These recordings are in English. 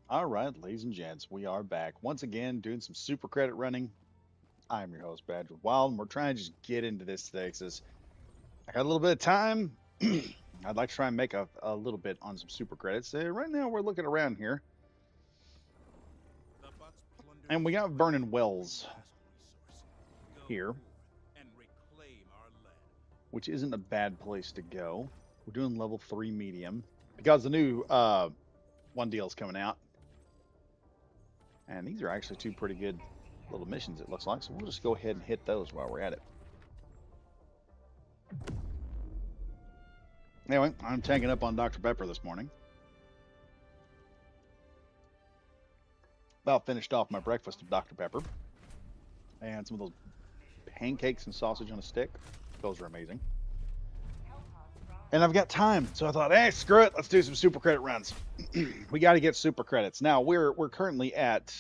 All right, ladies and gents, we are back once again doing some super credit running. I'm your host, Badger Wild, and we're trying to just get into this today because I got a little bit of time. I'd like to try and make a little bit on some super credits. Right now, we're looking around here, The Bucks plunder and we each got planet burning of every wells valuable resource. Go here, forth and reclaim our land. which isn't a bad place to go. We're doing level 3 medium because the new one deal is coming out, and these are actually two pretty good little missions, it looks like. So we'll just go ahead and hit those while we're at it. Anyway, I'm tanking up on Dr. Pepper this morning. About finished off my breakfast of Dr. Pepper and some of those pancakes and sausage on a stick. Those are amazing. And I've got time, so I thought, hey, screw it, let's do some super credit runs. We got to get super credits. Now we're currently at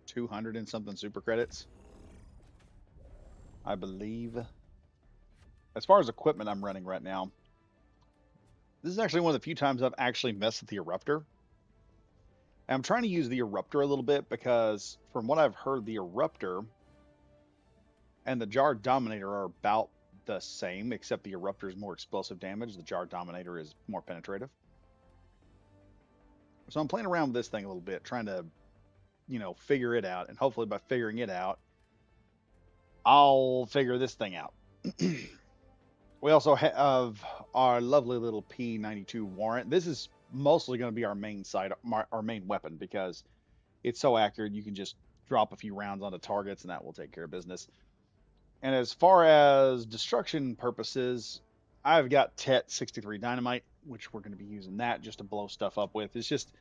200 and something super credits, I believe. As far as equipment I'm running right now, this is actually one of the few times I've actually messed with the eruptor. And I'm trying to use the eruptor a little bit because, from what I've heard, the eruptor and the Jar Dominator are about the same, except the eruptor is more explosive damage. The Jar Dominator is more penetrative. So I'm playing around with this thing a little bit, trying to, figure it out. And hopefully, by figuring it out, I'll figure this thing out. We also have our lovely little P92 warrant. This is mostly going to be our main side, our main weapon, because it's so accurate. You can just drop a few rounds onto targets, and that will take care of business. And as far as destruction purposes, I've got TET 63 dynamite, which we're going to be using that just to blow stuff up with. It's just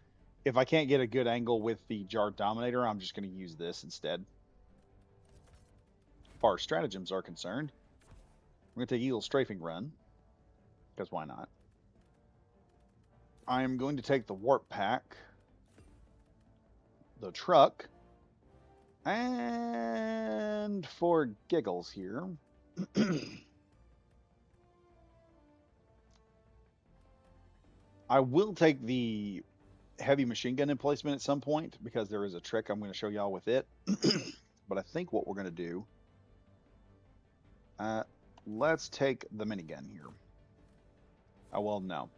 if I can't get a good angle with the Jar Dominator, I'm just going to use this instead. As far as stratagems are concerned, we're going to take Eagle Strafing Run, because why not? I am going to take the Warp Pack, the truck, and for giggles here, I will take the heavy machine gun emplacement at some point because there is a trick I'm going to show y'all with it. But I think what we're going to do, uh, let's take the minigun here. Oh, well, no.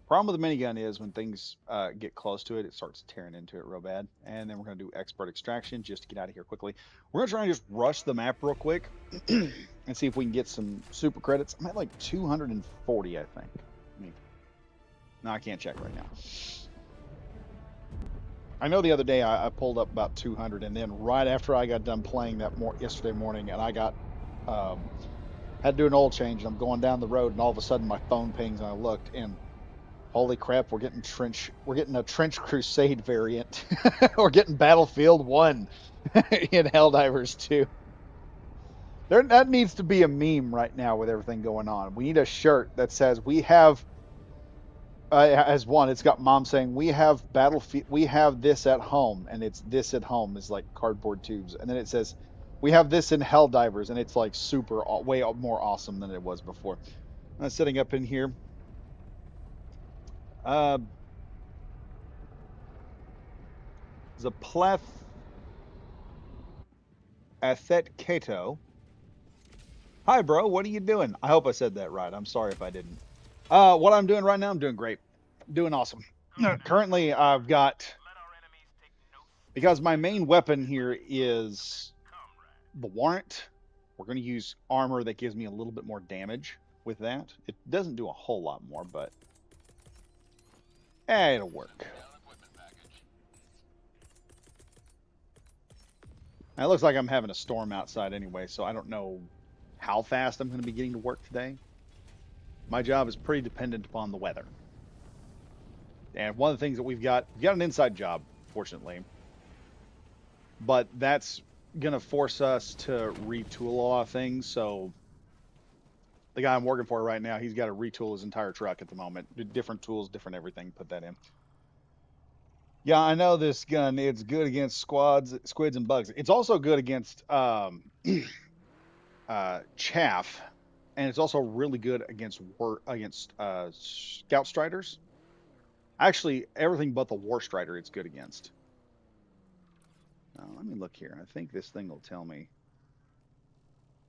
Problem with the minigun is when things get close to it, it starts tearing into it real bad. And then we're going to do expert extraction just to get out of here quickly. We're going to try and just rush the map real quick and see if we can get some super credits. I'm at like 240, I think. No, I can't check right now. I know the other day I pulled up about 200, and then right after I got done playing that yesterday morning, and I got had to do an oil change, and I'm going down the road, and all of a sudden my phone pings, and I looked, and holy crap, we're getting a Trench Crusade variant, we're getting Battlefield 1 in Helldivers 2. That needs to be a meme right now with everything going on. We need a shirt that says we have as one, it's got mom saying we have battlefield, we have this at home, and it's this at home is like cardboard tubes, and then it says we have this in Helldivers, and it's like super way more awesome than it was before. I'm sitting up in here. Uh, Zapleth Athet Kato. Hi, bro. What are you doing? I hope I said that right. I'm sorry if I didn't. What I'm doing right now, I'm doing great. Doing awesome. Currently, I've got, because my main weapon here is the warrant. We're going to use armor that gives me a little bit more damage with that. It doesn't do a whole lot more, but it'll work. Now, it looks like I'm having a storm outside anyway, so I don't know how fast I'm going to be getting to work today. My job is pretty dependent upon the weather. And one of the things that we've got an inside job, fortunately, but that's going to force us to retool a lot of things. So the guy I'm working for right now, he's got to retool his entire truck at the moment. Different tools, different everything, put that in. Yeah, I know this gun. It's good against squids, and bugs. It's also good against chaff, and it's also really good against scout striders. Actually, everything but the War Strider it's good against. Let me look here. I think this thing will tell me.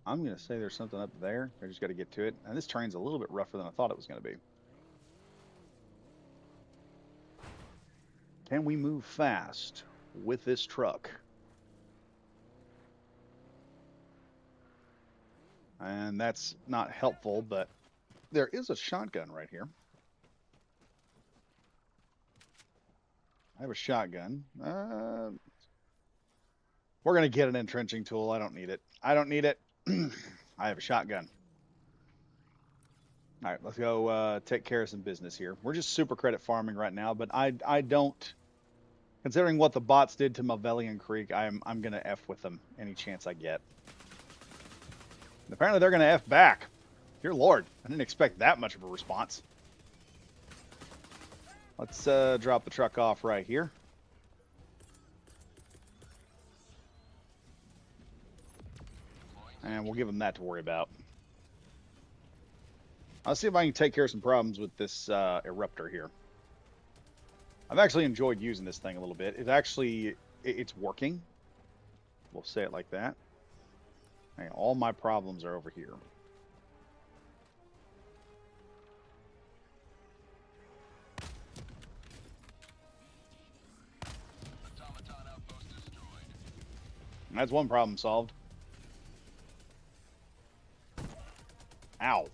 I'm going to say there's something up there. I just got to get to it. And this terrain's a little bit rougher than I thought it was going to be. Can we move fast with this truck? And that's not helpful, but there is a shotgun right here. I have a shotgun. We're going to get an entrenching tool. I don't need it. I don't need it. I have a shotgun. All right, let's go take care of some business here. We're just super credit farming right now, but I don't, considering what the bots did to Mavelian Creek, I'm going to F with them any chance I get. And apparently they're going to F back. Dear Lord, I didn't expect that much of a response. Let's drop the truck off right here. And we'll give them that to worry about. I'll see if I can take care of some problems with this eruptor here. I've actually enjoyed using this thing a little bit. It's working. We'll say it like that. Hey, all my problems are over here. That's one problem solved. Ow.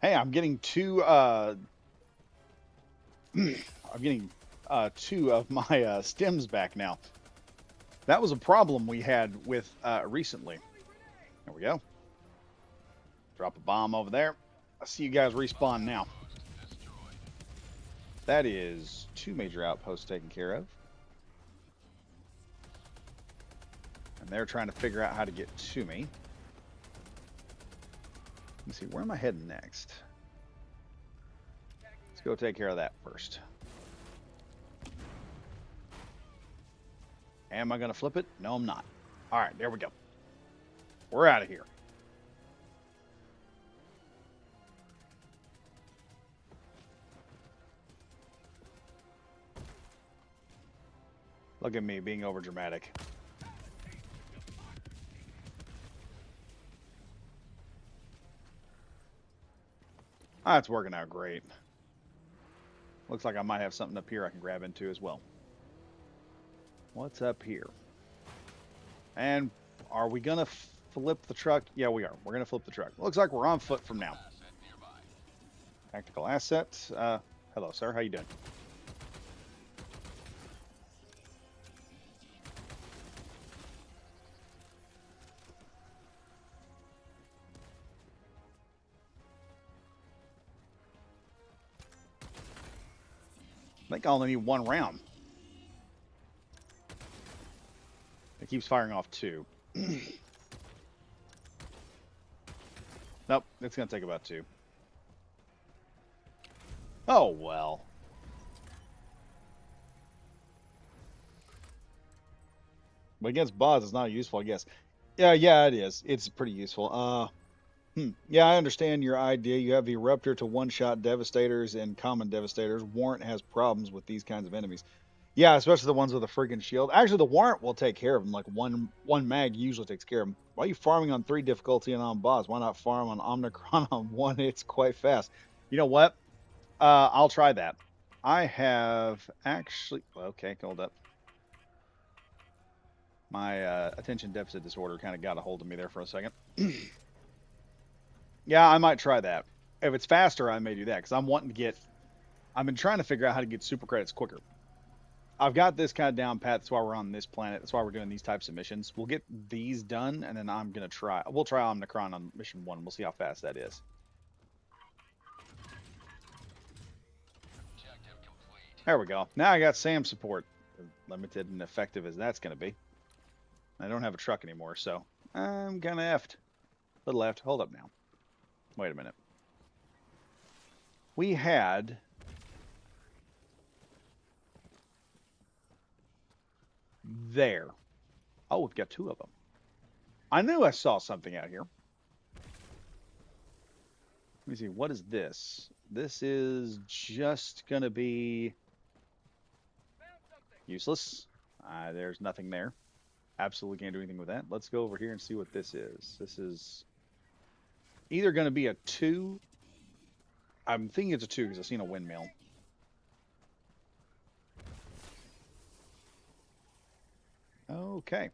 Hey, I'm getting two I'm getting two of my stems back now. That was a problem we had with recently. There we go. Drop a bomb over there. I see you guys respawn now. That is 2 major outposts taken care of. And they're trying to figure out how to get to me. Let me see, where am I heading next? Let's go take care of that first. Am I going to flip it? No, I'm not. All right, there we go. We're out of here. Look at me being over dramatic. That's working out great. Looks like I might have something up here I can grab into as well. What's up here? And are we going to flip the truck? Yeah, we are. We're going to flip the truck. Looks like we're on foot from now. Tactical asset. Hello, sir. How you doing? I think I only need 1 round. It keeps firing off 2. Nope, it's going to take about 2. Oh, well. But against bots, it's not useful, I guess. Yeah, it is. It's pretty useful. Yeah, I understand your idea. You have the Eruptor to one-shot Devastators and common Devastators. Warrant has problems with these kinds of enemies. Yeah, especially the ones with a freaking shield. Actually, the Warrant will take care of them. Like, one mag usually takes care of them. Why are you farming on 3 difficulty and on boss? Why not farm on Omnicron on 1? It's quite fast. You know what? I'll try that. I have actually... Okay, hold up. My attention deficit disorder kind of got a hold of me there for a second. Yeah, I might try that. If it's faster, I may do that, because I'm wanting to get... I've been trying to figure out how to get super credits quicker. I've got this kind of down pat. That's why we're on this planet. That's why we're doing these types of missions. We'll get these done, and then I'm going to try... We'll try Omnicron on mission 1. We'll see how fast that is. There we go. Now I got SAM support. As limited and effective as that's going to be. I don't have a truck anymore, so I'm kind of effed. Little left. Hold up now. Wait a minute. We had... There. Oh, we've got 2 of them. I knew I saw something out here. Let me see. What is this? This is just going to be useless. There's nothing there. Absolutely can't do anything with that. Let's go over here and see what this is. This is either going to be a 2. I'm thinking it's a 2 because I've seen a windmill. Okay.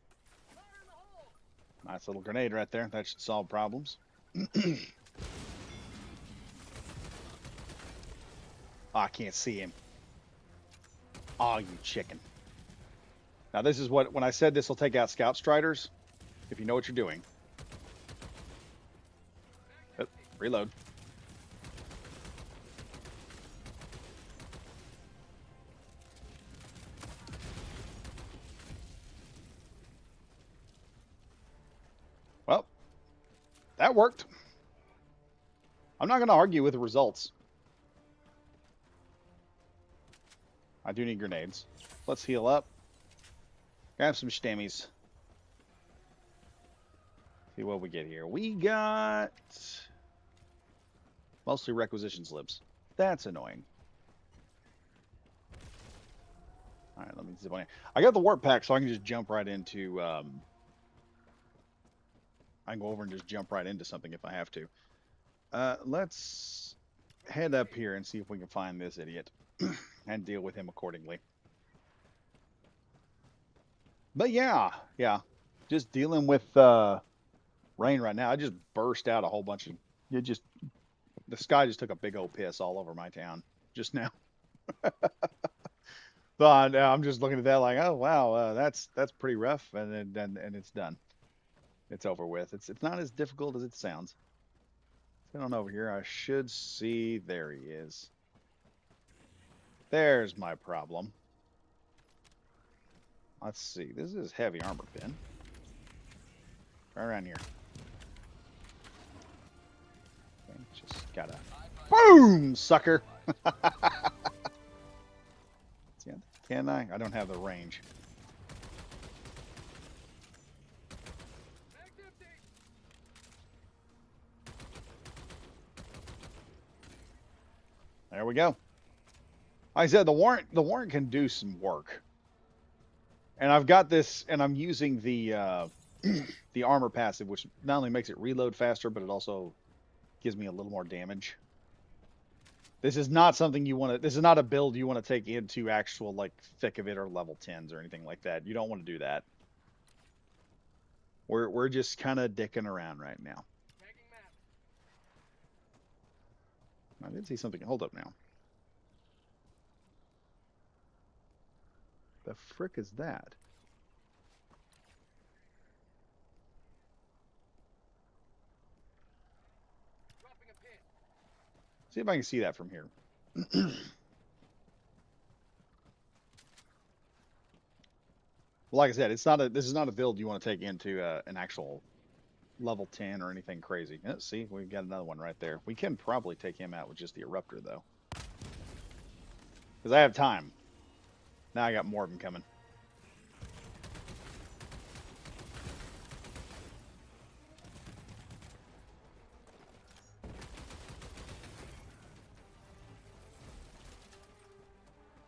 Nice little grenade right there. That should solve problems. Oh, I can't see him. Oh, you chicken. Now this is what, when I said this will take out scout striders, if you know what you're doing. Oh, reload. Well, that worked. I'm not going to argue with the results. I do need grenades. Let's heal up. Grab some stemmies. See what we get here. We got mostly requisition slips. That's annoying. All right, let me zip on in. I got the warp pack, so I can just jump right into. I can go over and just jump right into something if I have to. Let's head up here and see if we can find this idiot and deal with him accordingly. But yeah, just dealing with rain right now. I just burst out a whole bunch of. The sky just took a big old piss all over my town just now. So I'm just looking at that like, oh wow, that's pretty rough, and it's done. It's over with. It's not as difficult as it sounds. Get on over here. I should see. There he is. There's my problem. Let's see. This is heavy armor pin. Right around here. Okay, just gotta. Boom, sucker. Can I? I don't have the range. There we go. Like I said, the warrant can do some work. And I've got this, and I'm using the the armor passive, which not only makes it reload faster, but it also gives me a little more damage. This is not something you want to. This is not a build you want to take into actual like thick of it or level 10s or anything like that. You don't want to do that. We're just kind of dicking around right now. I did see something. Hold up now. The frick is that? See if I can see that from here. Like I said, this is not a build you want to take into an actual level 10 or anything crazy. See, we've got another one right there. We can probably take him out with just the eruptor though, because I have time. Now I got more of them coming.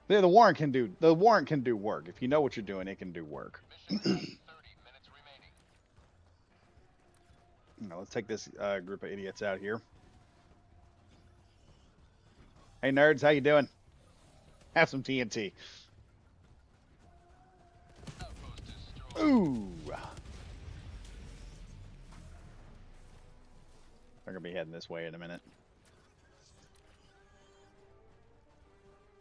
Yeah, the warrant can do work. If you know what you're doing, it can do work. Now, let's take this group of idiots out here. Hey nerds, how you doing? Have some TNT. Ooh. They're gonna be heading this way in a minute.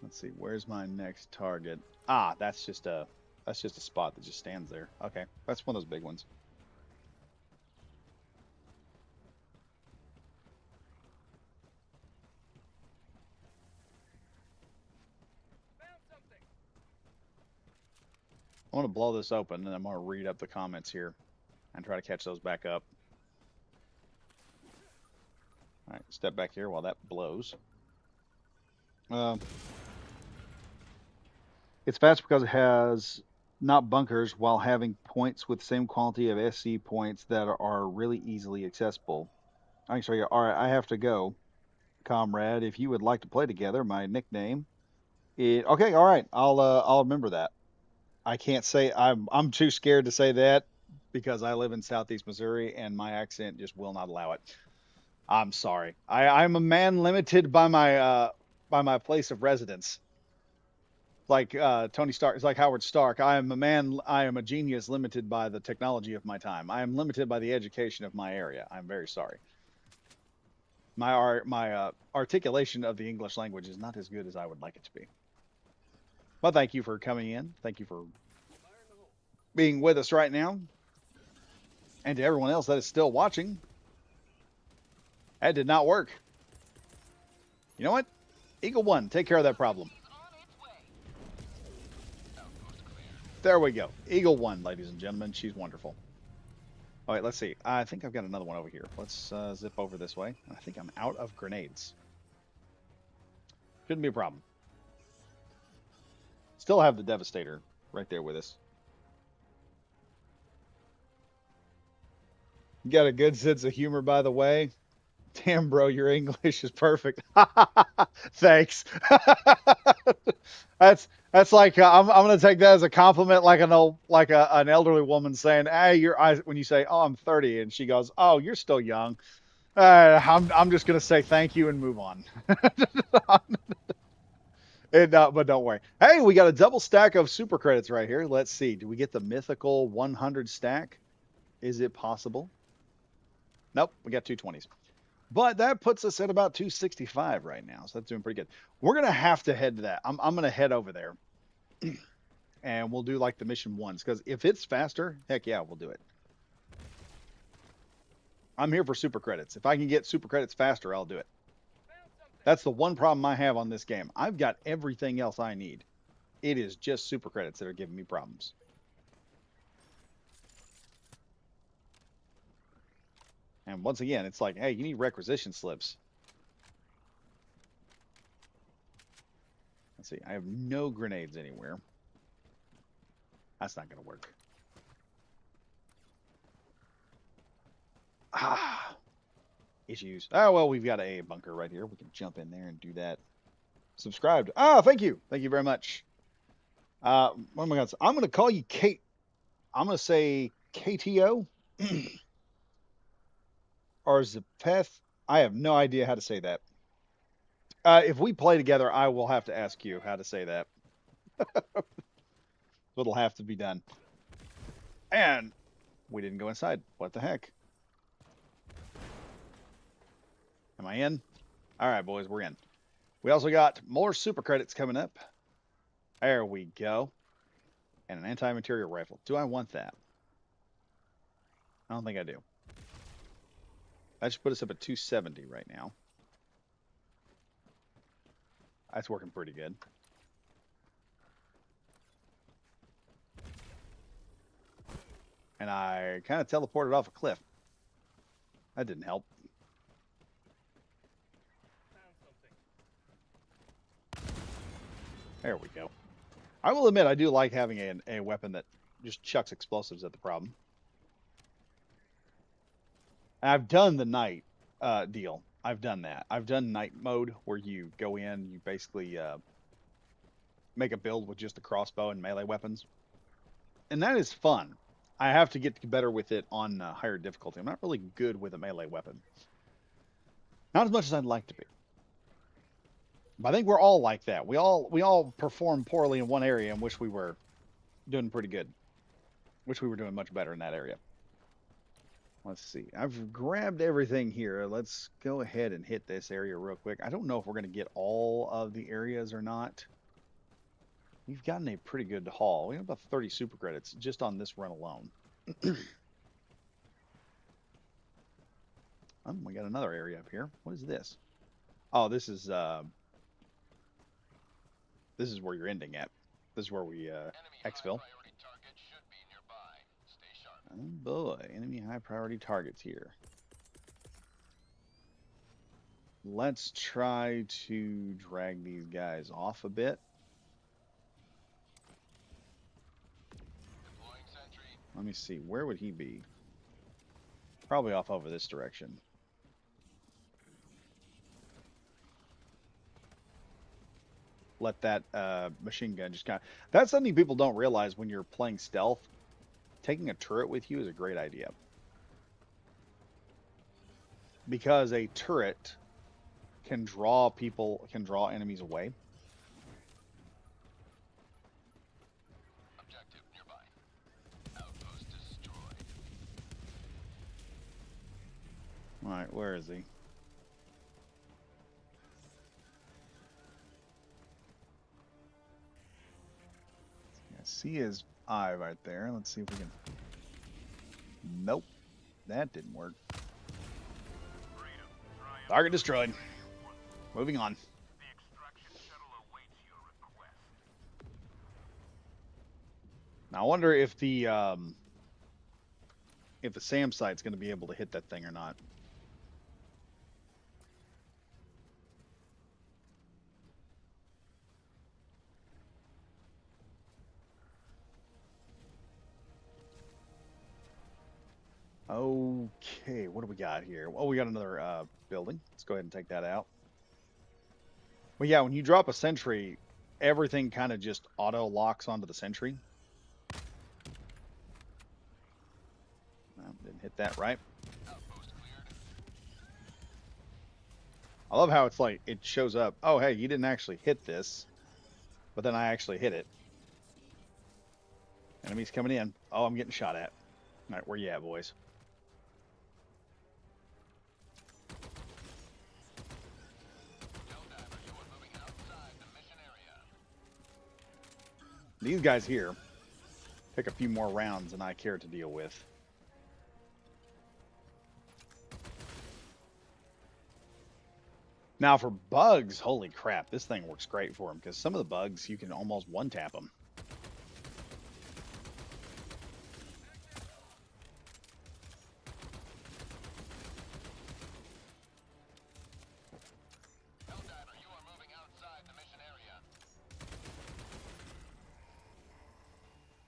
Let's see, where's my next target? Ah, that's just a spot that just stands there. Okay, that's one of those big ones. I want to blow this open, and I'm going to read up the comments here and try to catch those back up. All right, step back here while that blows. It's fast because it has not bunkers while having points with the same quality of SC points that are really easily accessible. I can show you. All right, I have to go. comrade. If you would like to play together, my nickname is okay. All right, I'll remember that. I can't say I'm too scared to say that because I live in Southeast Missouri and my accent just will not allow it. I'm sorry. I'm a man limited by my place of residence. Like Tony Stark, it's like Howard Stark. I am a man. I am a genius limited by the technology of my time. I am limited by the education of my area. I'm very sorry. My articulation of the English language is not as good as I would like it to be. Well, thank you for coming in. Thank you for being with us right now, and to everyone else that is still watching. That did not work. You know what? Eagle One, take care of that problem. There we go. Eagle One, ladies and gentlemen. She's wonderful. All right, let's see. I think I've got another one over here. Let's zip over this way. I think I'm out of grenades. Shouldn't be a problem. Still have the Devastator right there with us. You got a good sense of humor, by the way. Damn, bro, your English is perfect. Thanks. That's like I'm gonna take that as a compliment, like an elderly woman saying, "Hey, when you say, oh, I'm 30," and she goes, "Oh, you're still young." I'm just gonna say thank you and move on. But don't worry. Hey, we got a double stack of super credits right here. Let's see. Do we get the mythical 100 stack? Is it possible? Nope, we got 220s. But that puts us at about 265 right now. So that's doing pretty good. We're going to have to head to that. I'm going to head over there and we'll do like the mission ones. Because if it's faster, heck yeah, we'll do it. I'm here for super credits. If I can get super credits faster, I'll do it. That's the one problem I have on this game. I've got everything else I need. It is just super credits that are giving me problems. And once again, it's like, hey, you need requisition slips. Let's see. I have no grenades anywhere. That's not going to work. Ah, issues. Oh, well, we've got a bunker right here. We can jump in there and do that. Subscribed. Ah, thank you. Thank you very much. What am I going to say? I'm going to call you Kate. I'm going to say KTO or Zapeth. I have no idea how to say that. If we play together, I will have to ask you how to say that. It'll have to be done. And we didn't go inside. What the heck? Am I in? All right, boys, we're in. We also got more super credits coming up. There we go. And an anti-material rifle. Do I want that? I don't think I do. That should put us up at 270 right now. That's working pretty good. And I kind of teleported off a cliff. That didn't help. There we go. I will admit I do like having a weapon that just chucks explosives at the problem. And I've done the night deal. I've done that. I've done night mode where you go in, you basically make a build with just the crossbow and melee weapons. And that is fun. I have to get better with it on higher difficulty. I'm not really good with a melee weapon. Not as much as I'd like to be. But I think we're all like that. We all perform poorly in one area and wish we were doing pretty good. Wish we were doing much better in that area. Let's see. I've grabbed everything here. Let's go ahead and hit this area real quick. I don't know if we're going to get all of the areas or not. We've gotten a pretty good haul. We have about 30 super credits just on this run alone. Oh, we got another area up here. What is this? Oh, this is where you're ending at. This is where we exfil. Oh boy, enemy high priority targets here. Let's try to drag these guys off a bit. Let me see, where would he be? Probably off over this direction. let that machine gun just kind of. That's something people don't realize when you're playing stealth. Taking a turret with you is a great idea because a turret can draw enemies away. Objective nearby. Outpost destroyed. All right, where is he? I see his eye right there. Let's see if we can. Nope, that didn't work. Target destroyed. Moving on. The extraction shuttle awaits your request. Now I wonder if the SAM site's going to be able to hit that thing or not. Okay, what do we got here? Well, we got another building. Let's go ahead and take that out. Well, yeah, when you drop a sentry, everything kind of just auto locks onto the sentry. Well, didn't hit that right. Outpost cleared. I love how it's like it shows up. Oh, hey, you didn't actually hit this, but then I actually hit it. Enemies coming in. Oh, I'm getting shot at. All right, where you at, boys? HellDiver, you are moving outside the mission area. These guys here take a few more rounds than I care to deal with. Now for bugs, holy crap, this thing works great for them because some of the bugs you can almost one-tap them. HellDiver, you are moving outside the mission area.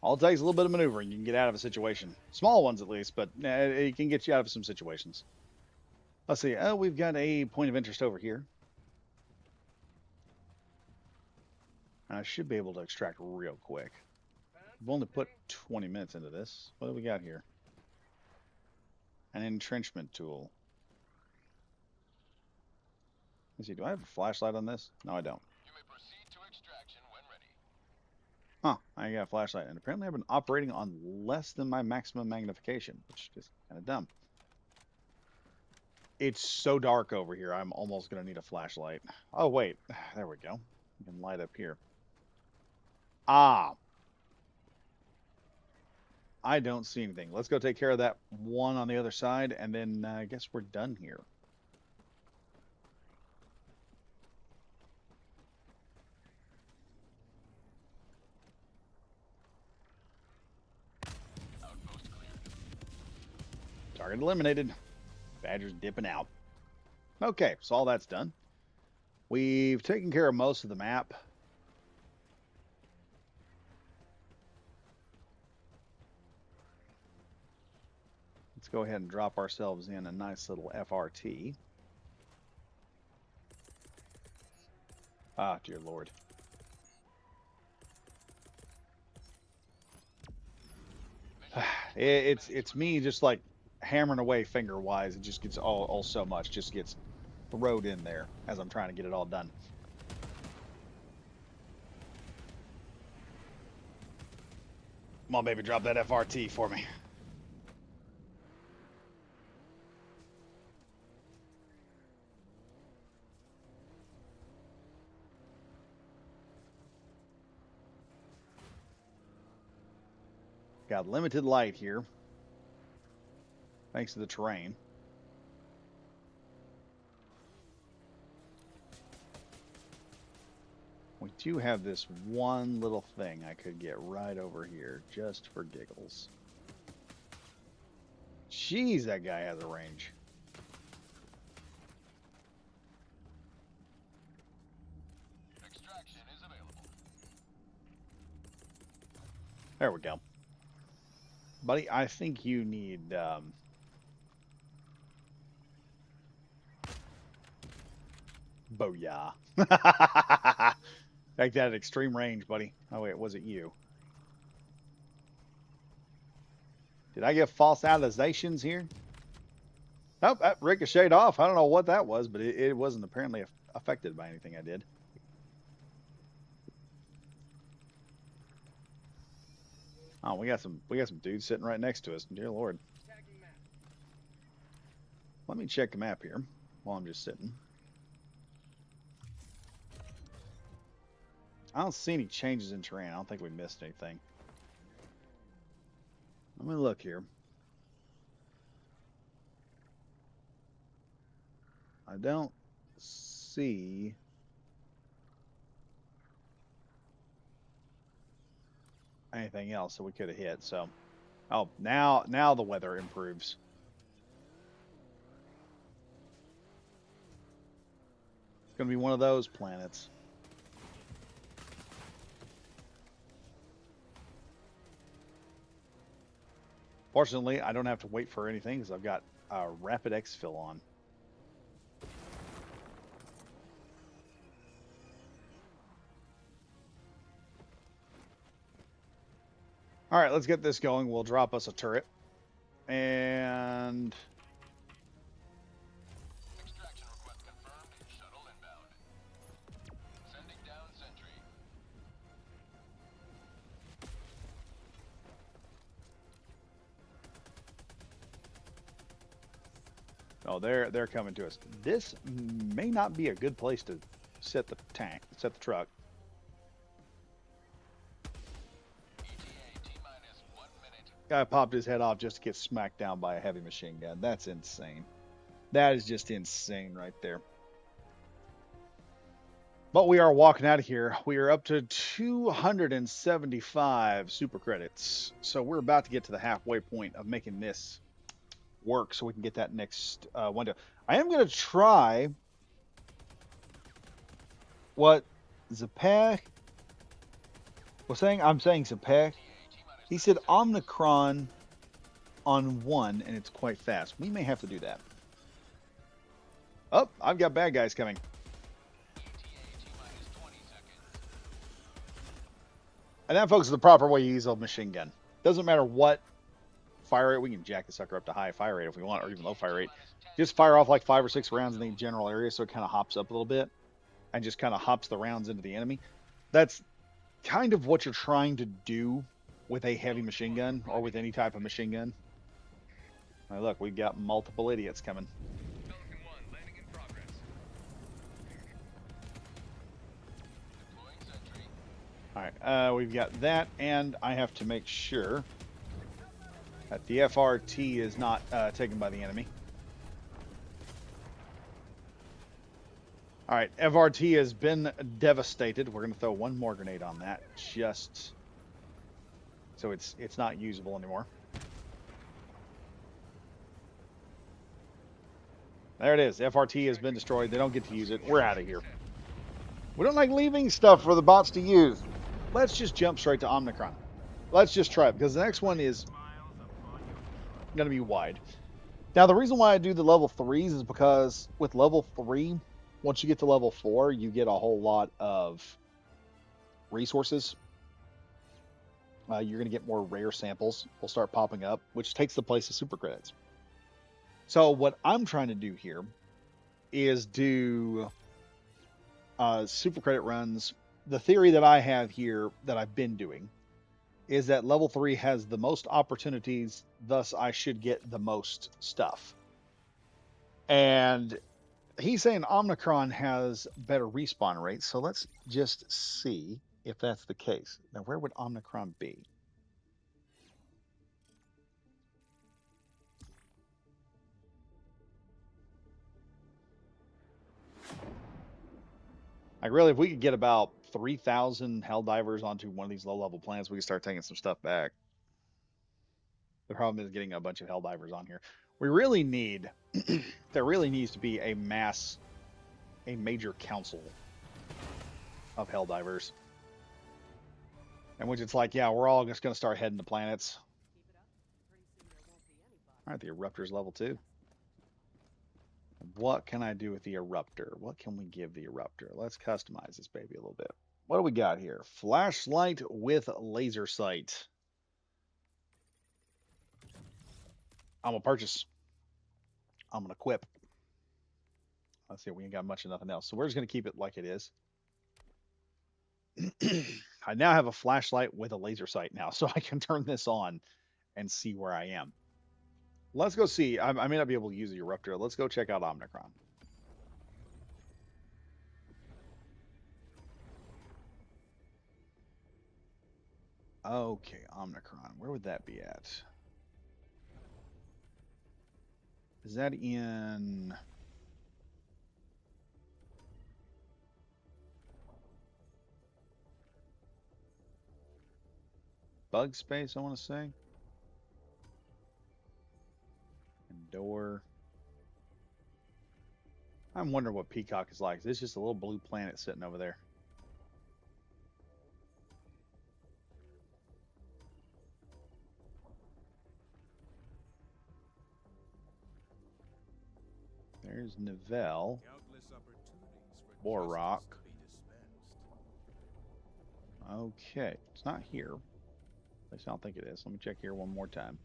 All it takes is a little bit of maneuvering. You can get out of a situation. Small ones at least, but it can get you out of some situations. Let's see. Oh, we've got a point of interest over here. I should be able to extract real quick. We've only put 20 minutes into this. What do we got here? An entrenchment tool. Let's see. Do I have a flashlight on this? No, I don't. You may proceed to extraction when ready. Huh, I got a flashlight, and apparently I've been operating on less than my maximum magnification, which is kind of dumb. It's so dark over here, I'm almost going to need a flashlight. Oh, wait. There we go. We can light up here. Ah. I don't see anything. Let's go take care of that one on the other side, and then I guess we're done here. Outpost cleared. Target eliminated. Badger's dipping out. Okay, so all that's done. We've taken care of most of the map. Let's go ahead and drop ourselves in a nice little FRT. Ah, dear Lord. It's me just like hammering away finger wise. It just gets all so much just gets thrown in there as I'm trying to get it all done. Come on, baby, drop that FRT for me. Got limited light here, thanks to the terrain. We do have this one little thing I could get right over here, just for giggles. Jeez, that guy has a range. Extraction is available. There we go. Buddy, I think you need... Booyah. Take that at extreme range, buddy. Oh, wait, was it you? Did I get false accusations here? Nope, that ricocheted off. I don't know what that was, but it wasn't apparently affected by anything I did. Oh, we got some dudes sitting right next to us. Dear Lord. Let me check the map here while I'm just sitting. I don't see any changes in terrain. I don't think we missed anything. Let me look here. I don't see anything else that we could have hit. So, oh, now the weather improves. It's going to be one of those planets. Fortunately, I don't have to wait for anything because I've got rapid exfil on. All right, let's get this going. We'll drop us a turret. And Extraction request confirmed. Shuttle inbound. Sending down sentry. oh, they're coming to us. This may not be a good place to set the truck. ETA T-minus 1 minute. Guy popped his head off just to get smacked down by a heavy machine gun. That's insane. That is just insane right there. But we are walking out of here. We are up to 275 super credits. So we're about to get to the halfway point of making this work so we can get that next window. I am going to try what Zapek was saying. I'm saying Zapek. He said Omnicron on 1, and it's quite fast. We may have to do that. Oh, I've got bad guys coming. And that, folks, is the proper way to use a machine gun. Doesn't matter what fire rate. We can jack the sucker up to high fire rate if we want, or even low fire rate. Just fire off like 5 or 6 rounds in the general area so it kind of hops up a little bit and just kind of hops the rounds into the enemy. That's kind of what you're trying to do with a heavy machine gun or with any type of machine gun. Now look, we've got multiple idiots coming. All right, we've got that, and I have to make sure that the FRT is not taken by the enemy. All right, FRT has been devastated. We're going to throw one more grenade on that, just so it's not usable anymore. There it is. FRT has been destroyed. They don't get to use it. We're out of here. We don't like leaving stuff for the bots to use. Let's just jump straight to Omnicron. Let's just try it, because the next one is going to be wide. Now, the reason why I do the level 3s is because with level 3, once you get to level 4, you get a whole lot of resources. You're going to get more rare samples. Will start popping up, which takes the place of super credits. So what I'm trying to do here is do super credit runs. The theory that I have here that I've been doing is that level 3 has the most opportunities, thus I should get the most stuff. And he's saying Omnicron has better respawn rates, so let's just see if that's the case. Now, where would Omnicron be? Like, really, if we could get about 3,000 Helldivers onto one of these low-level planets, we could start taking some stuff back. The problem is getting a bunch of Helldivers on here. We really need, there really needs to be a major council of Helldivers. And which it's like, yeah, we're all just going to start heading to planets. All right, the Eruptor's level 2. What can I do with the Eruptor? What can we give the Eruptor? Let's customize this baby a little bit. What do we got here? Flashlight with laser sight. I'm gonna purchase. I'm gonna equip. Let's see. We ain't got much of nothing else, so we're just gonna keep it like it is. I now have a flashlight with a laser sight now, so I can turn this on and see where I am. Let's go see. I may not be able to use the eruptor. Let's go check out Omnicron. Okay, Omnicron. Where would that be at? Is that in bug space, I want to say? And door. I'm wondering what Peacock is like. It's just a little blue planet sitting over there. There's Nivelle. Countless opportunities for War justice Rock. to be dispensed. Okay, it's not here. At least I don't think it is. Let me check here one more time.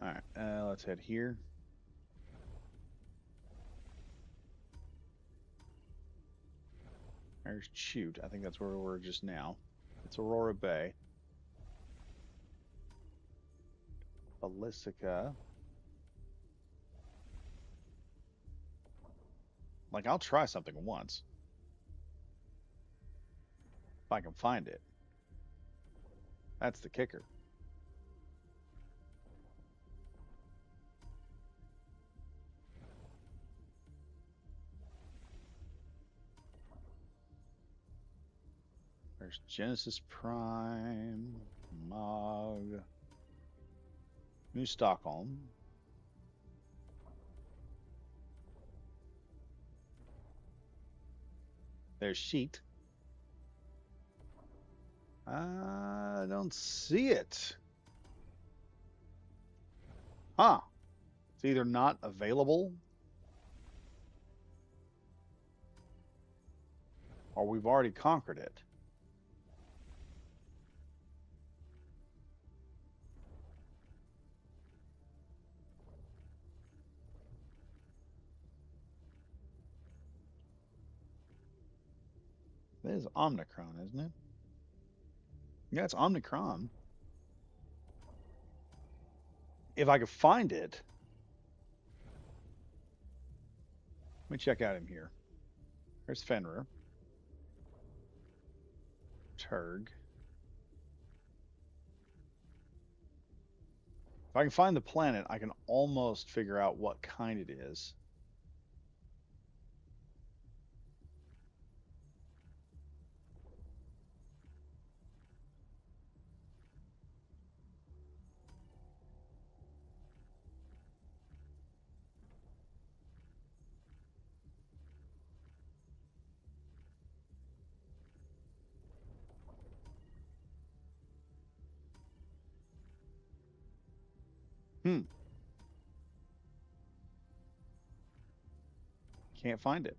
All right, let's head here. There's Chute. I think that's where we were just now. It's Aurora Bay. Ballistica. Like, I'll try something once. If I can find it. That's the kicker. There's Genesis Prime, Mog, New Stockholm. There's Sheet. I don't see it. Huh. It's either not available or we've already conquered it. That is Omnicron, isn't it? Yeah, it's Omnicron. If I could find it, let me check out him here. There's Fenrir. Turg. If I can find the planet, I can almost figure out what kind it is. Hmm. Can't find it.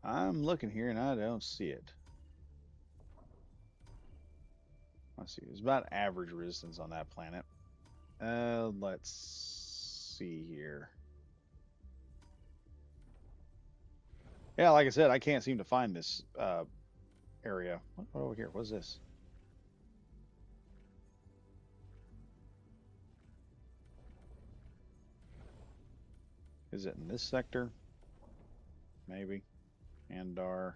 I'm looking here and I don't see it. Let's see. There's about average resistance on that planet. Let's see here. Yeah, like I said, I can't seem to find this area. What over here? What's this? Is it in this sector? Maybe. Andar.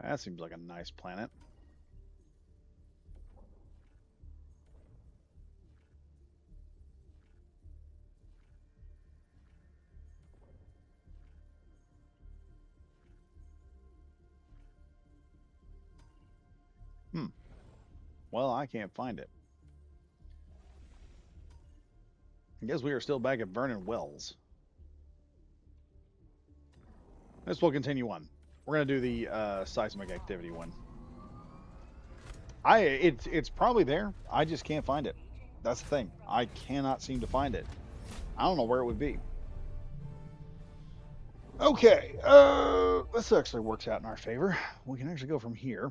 That seems like a nice planet. Hmm. Well, I can't find it. I guess we are still back at Vernon Wells. This will continue on. We're gonna do the seismic activity one. It's probably there. I just can't find it. That's the thing. I cannot seem to find it. I don't know where it would be. Okay, this actually works out in our favor. We can actually go from here.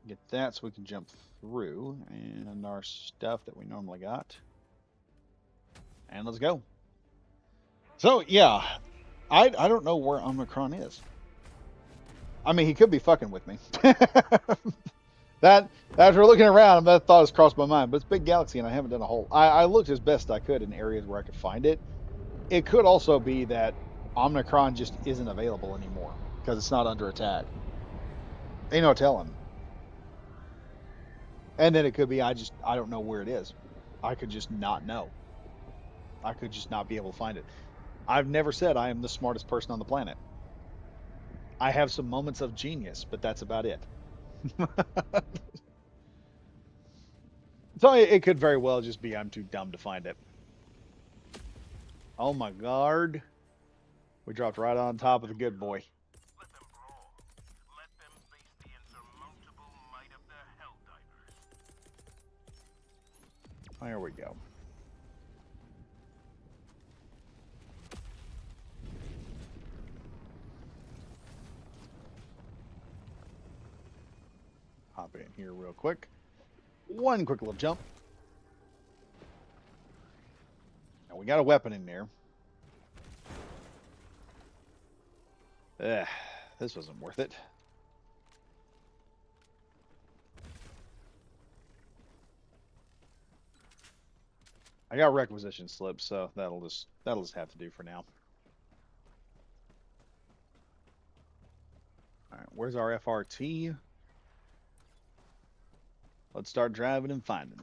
Get that so we can jump through and our stuff that we normally got. And let's go. So yeah, I don't know where Omicron is. I mean, he could be fucking with me. That after looking around, that thought has crossed my mind. But it's a big galaxy, and I haven't done a whole. I looked as best I could in areas where I could find it. It could also be that Omicron just isn't available anymore because it's not under attack. Ain't no telling. And then it could be I don't know where it is. I could just not know. I could just not be able to find it. I've never said I am the smartest person on the planet. I have some moments of genius, but that's about it. So it could very well just be I'm too dumb to find it. Oh my god. We dropped right on top of the good boy. Let them brawl. Let them face the insurmountable might of the HellDivers. There we go. Hop in here real quick. One quick little jump. Now we got a weapon in there. This wasn't worth it. I got requisition slips, so that'll just have to do for now. All right, where's our FRT? Let's start driving and finding.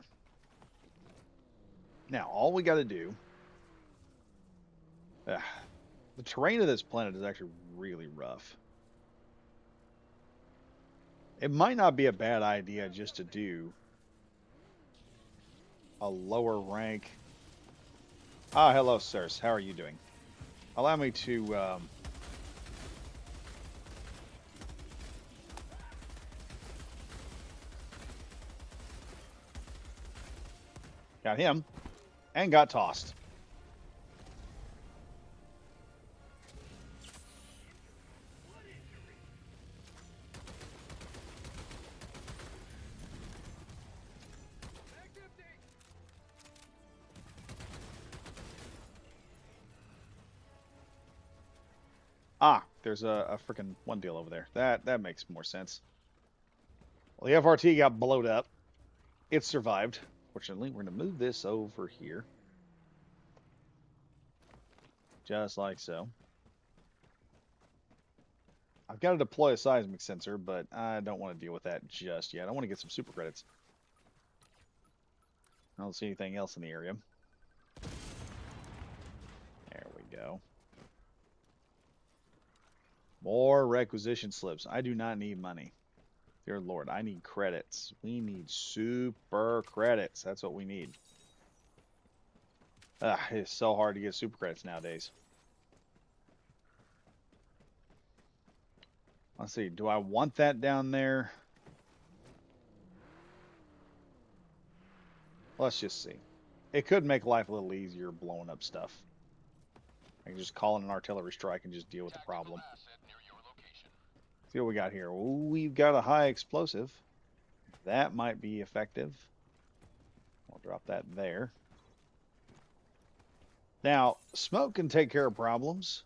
Now, all we got to do. The terrain of this planet is actually really rough. It might not be a bad idea just to do a lower rank. Ah, hello, sirs. How are you doing? Allow me to. Got him, and got tossed. Ah, there's a freaking one deal over there. That makes more sense. Well, the FRT got blowed up. It survived. Fortunately, we're going to move this over here. Just like so. I've got to deploy a seismic sensor, but I don't want to deal with that just yet. I want to get some super credits. I don't see anything else in the area. There we go. More requisition slips. I do not need money. Dear Lord, I need credits. We need super credits. That's what we need. It's so hard to get super credits nowadays. Let's see. Do I want that down there? Let's just see. It could make life a little easier blowing up stuff. I can just call in an artillery strike and just deal with the problem. See what we got here. Ooh, we've got a high explosive. That might be effective. I'll drop that there. Now, smoke can take care of problems.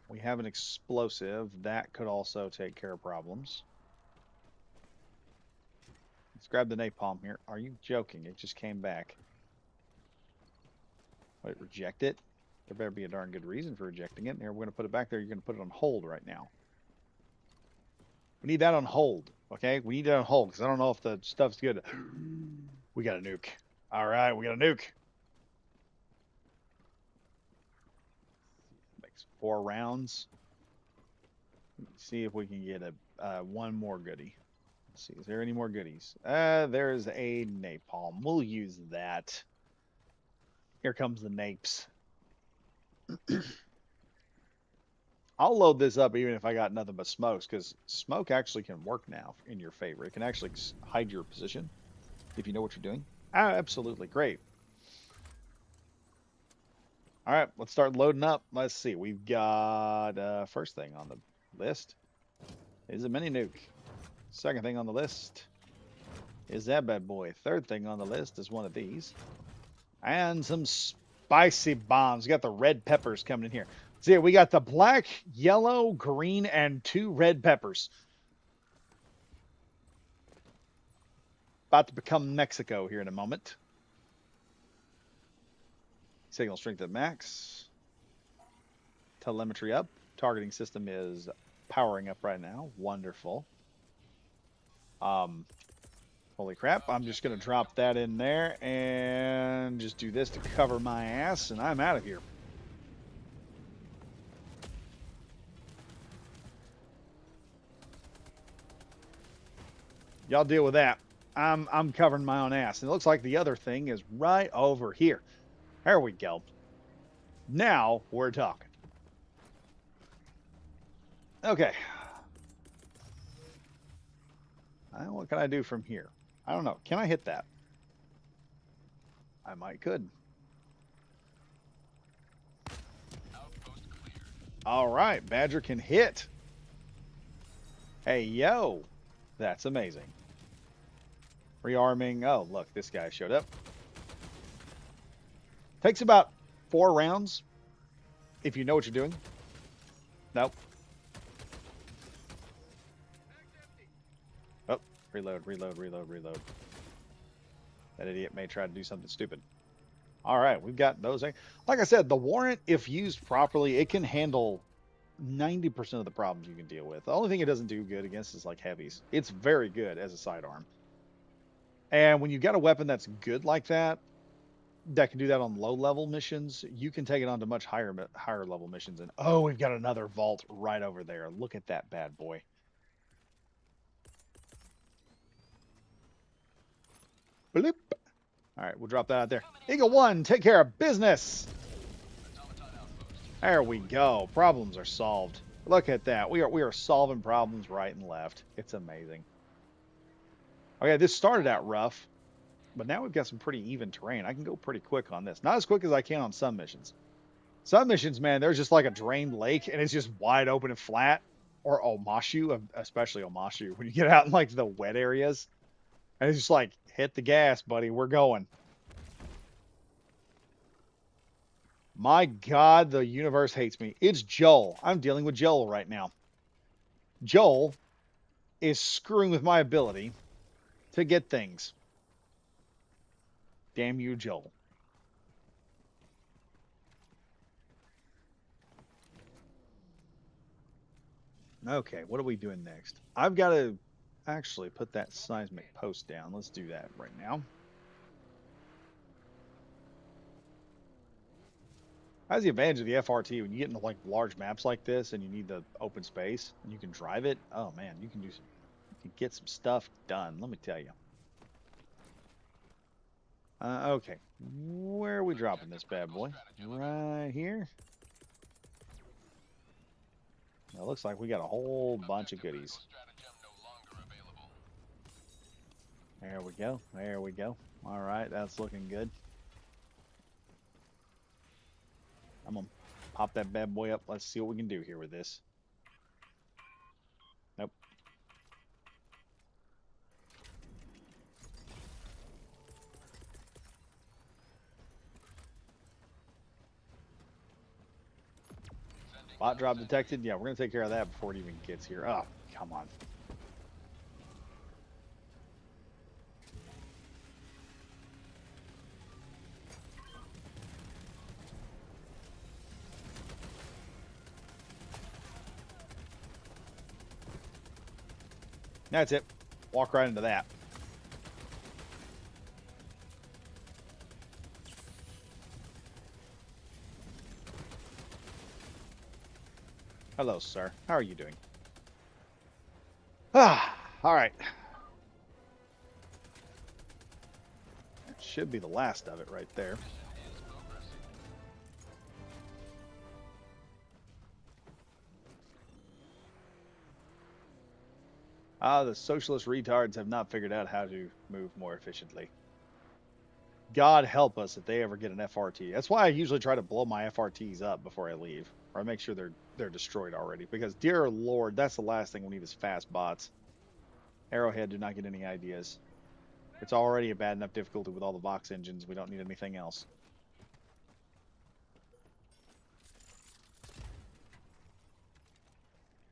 We have an explosive. That could also take care of problems. Let's grab the napalm here. Are you joking? It just came back. Wait, reject it? There better be a darn good reason for rejecting it. Here, we're going to put it back there. You're going to put it on hold right now. We need that on hold, okay? We need that on hold because I don't know if the stuff's good. We got a nuke. All right, we got a nuke. Makes 4 rounds. Let's see if we can get a one more goodie. Let's see, is there any more goodies? There's a napalm. We'll use that. Here comes the napes. I'll load this up even if I got nothing but smokes, because smoke actually can work now in your favor. It can actually hide your position if you know what you're doing. Absolutely great. All right, let's start loading up. Let's see. We've got first thing on the list is a mini nuke. Second thing on the list is that bad boy. Third thing on the list is one of these. And some spicy bombs. We got the red peppers coming in here. See, we got the black, yellow, green, and 2 red peppers. About to become Mexico here in a moment. Signal strength at max. Telemetry up. Targeting system is powering up right now. Wonderful. Holy crap. I'm just going to drop that in there and just do this to cover my ass, and I'm out of here. Y'all deal with that. I'm covering my own ass. And it looks like the other thing is right over here. There we go. Now we're talking. Okay. What can I do from here? I don't know. Can I hit that? I might could. Outpost cleared. All right. Badger can hit. Hey, yo. That's amazing. Rearming. Oh, look. This guy showed up. Takes about 4 rounds if you know what you're doing. Nope. Oh, reload. That idiot may try to do something stupid. All right, we've got those. Like I said, the warrant, if used properly, it can handle 90% of the problems you can deal with. The only thing it doesn't do good against is like heavies. It's very good as a sidearm. And when you got a weapon that's good like that, that can do that on low level missions, you can take it on to much higher level missions. And oh, we've got another vault right over there. Look at that bad boy. Bloop. All right, we'll drop that out there. Eagle 1, take care of business. There we go. Problems are solved. Look at that. We are solving problems right and left. It's amazing. Okay, this started out rough, but now we've got some pretty even terrain. I can go pretty quick on this. Not as quick as I can on some missions. Some missions, man, there's just like a drained lake, and it's just wide open and flat. Or Omashu, especially Omashu. When you get out in like the wet areas, and it's just like, hit the gas, buddy. We're going. My God, the universe hates me. It's Joel. I'm dealing with Joel right now. Joel is screwing with my ability to get things. Damn you, Joel. Okay, what are we doing next? I've got to actually put that seismic post down. Let's do that right now. That's the advantage of the FRT when you get into like large maps like this and you need the open space and you can drive it. Oh man, you can get some stuff done. Let me tell you. Okay, where are we dropping this bad boy? Right here. It looks like we got a whole bunch of goodies. There we go. There we go. All right, that's looking good. I'm going to pop that bad boy up. Let's see what we can do here with this. Nope. Bot drop detected. Yeah, we're going to take care of that before it even gets here. Oh, come on. That's it. Walk right into that. Hello, sir. How are you doing? Ah, all right. That should be the last of it right there. Mission is progressing. Ah, the socialist retards have not figured out how to move more efficiently. God help us if they ever get an FRT. That's why I usually try to blow my FRTs up before I leave, or I make sure they're destroyed already. Because dear Lord, that's the last thing we need is fast bots. Arrowhead, do not get any ideas. It's already a bad enough difficulty with all the Vox engines. We don't need anything else.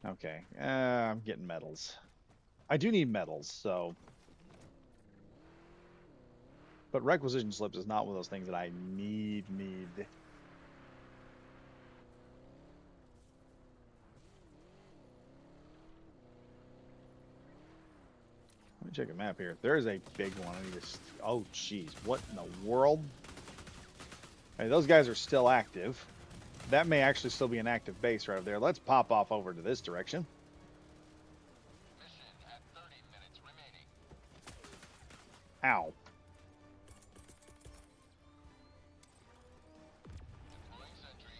Okay, I'm getting medals. I do need medals, so. But requisition slips is not one of those things that I need. Let me check a map here. There is a big one. I need to. Oh, jeez. What in the world? Hey, those guys are still active. That may actually still be an active base right over there. Let's pop off over to this direction. Mission at 30 minutes remaining. Ow. Deploying sentry.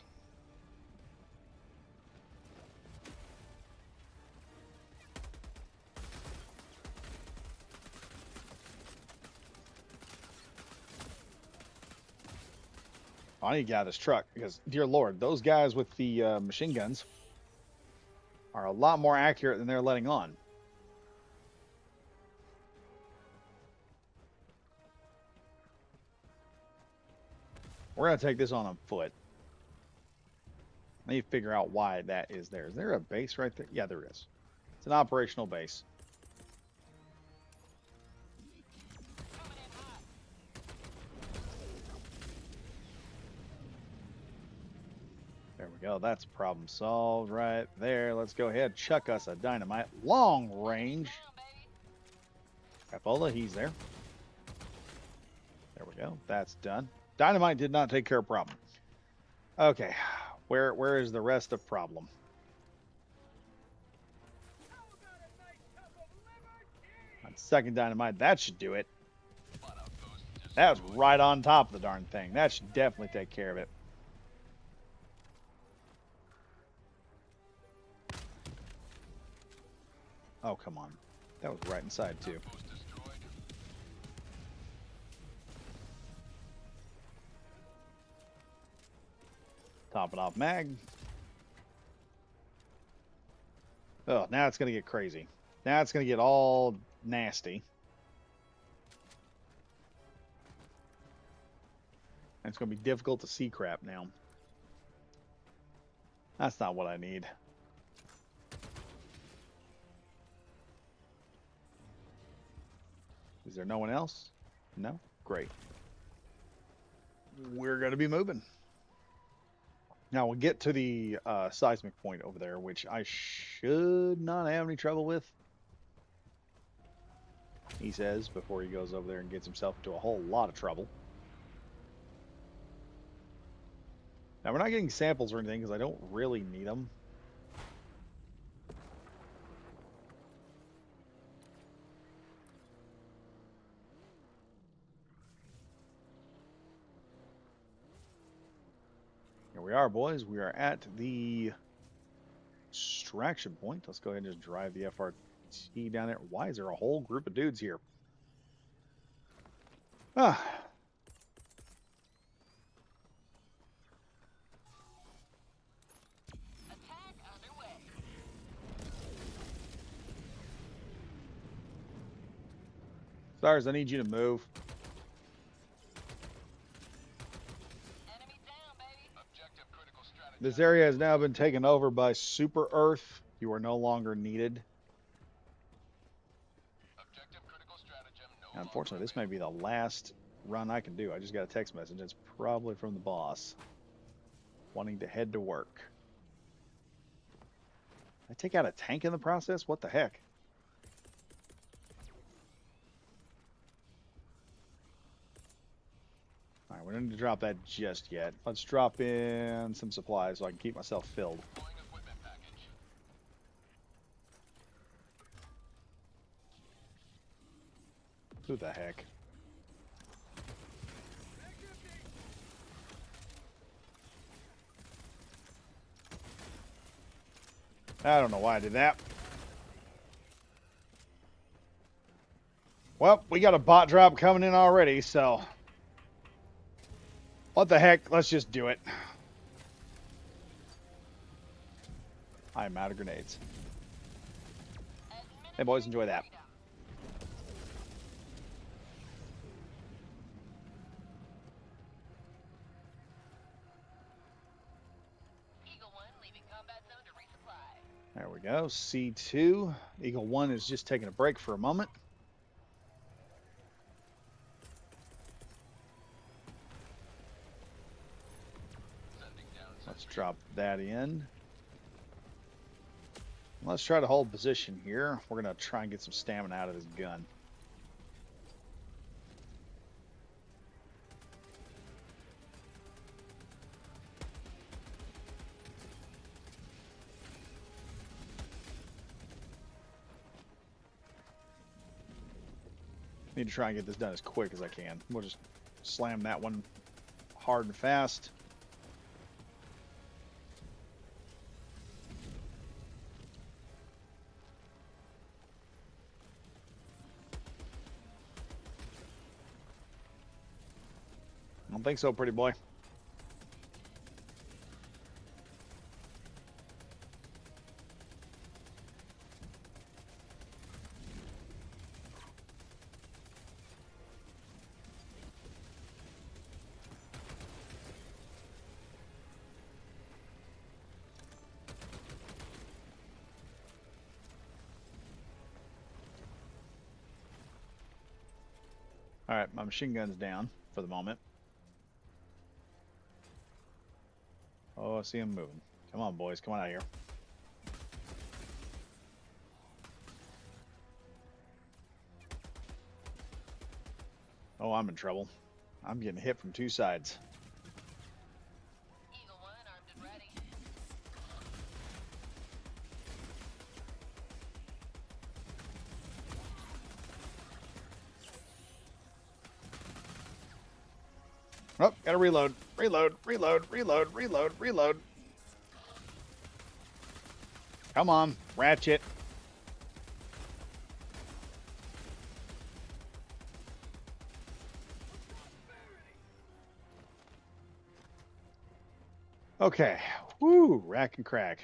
I need to get out of this truck because, dear Lord, those guys with the machine guns are a lot more accurate than they're letting on. We're going to take this on foot. I need to figure out why that is there. Is there a base right there? Yeah, there is. It's an operational base. There we go. That's problem solved right there. Let's go ahead. Chuck us a dynamite. Long range. Capola, he's there. There we go. That's done. Dynamite did not take care of problem. Okay. Where is the rest of problem? On second dynamite, that should do it. Spot outpost That was destroyed. right on top of the darn thing. That should definitely take care of it. Oh, come on. That was right inside, too. Outpost destroyed. Top it off mag. Oh, now it's going to get crazy. Now it's going to get all nasty. And it's going to be difficult to see crap now. That's not what I need. Is there no one else? No? Great. We're going to be moving. Now we'll get to the seismic point over there, which I should not have any trouble with. He says before he goes over there and gets himself into a whole lot of trouble. Now we're not getting samples or anything because I don't really need them. Here we are, boys. We are at the extraction point. Let's go ahead and just drive the FRT down there. Why is there a whole group of dudes here? Ah. Attack underway. Stars, I need you to move. Enemy down, baby. Objective critical strategy. This area has now been taken over by Super Earth. You are no longer needed. Objective critical stratagem no Now, unfortunately, this may be the last run I can do. I just got a text message. It's probably from the boss wanting to head to work. I take out a tank in the process? What the heck? Alright, we don't need to drop that just yet. Let's drop in some supplies so I can keep myself filled. Deploying equipment package. Who the heck? I don't know why I did that. Well, we got a bot drop coming in already, so... What the heck? Let's just do it. I'm out of grenades. Hey boys, enjoy that. Eagle 1 leaving combat zone to resupply. There we go. C2. Eagle 1 is just taking a break for a moment. Sending down Let's sentry. drop that in. Let's try to hold position here. We're going to try and get some stamina out of this gun. Need to try and get this done as quick as I can. We'll just slam that one hard and fast. I don't think so, pretty boy. All right, my machine gun's down for the moment. Oh, I see him moving. Come on, boys. Come on out here. Oh, I'm in trouble. I'm getting hit from two sides. Eagle 1 armed and ready. Oh, gotta reload. Reload, reload, reload, reload, reload. Come on, ratchet. Okay. Woo, rack and crack.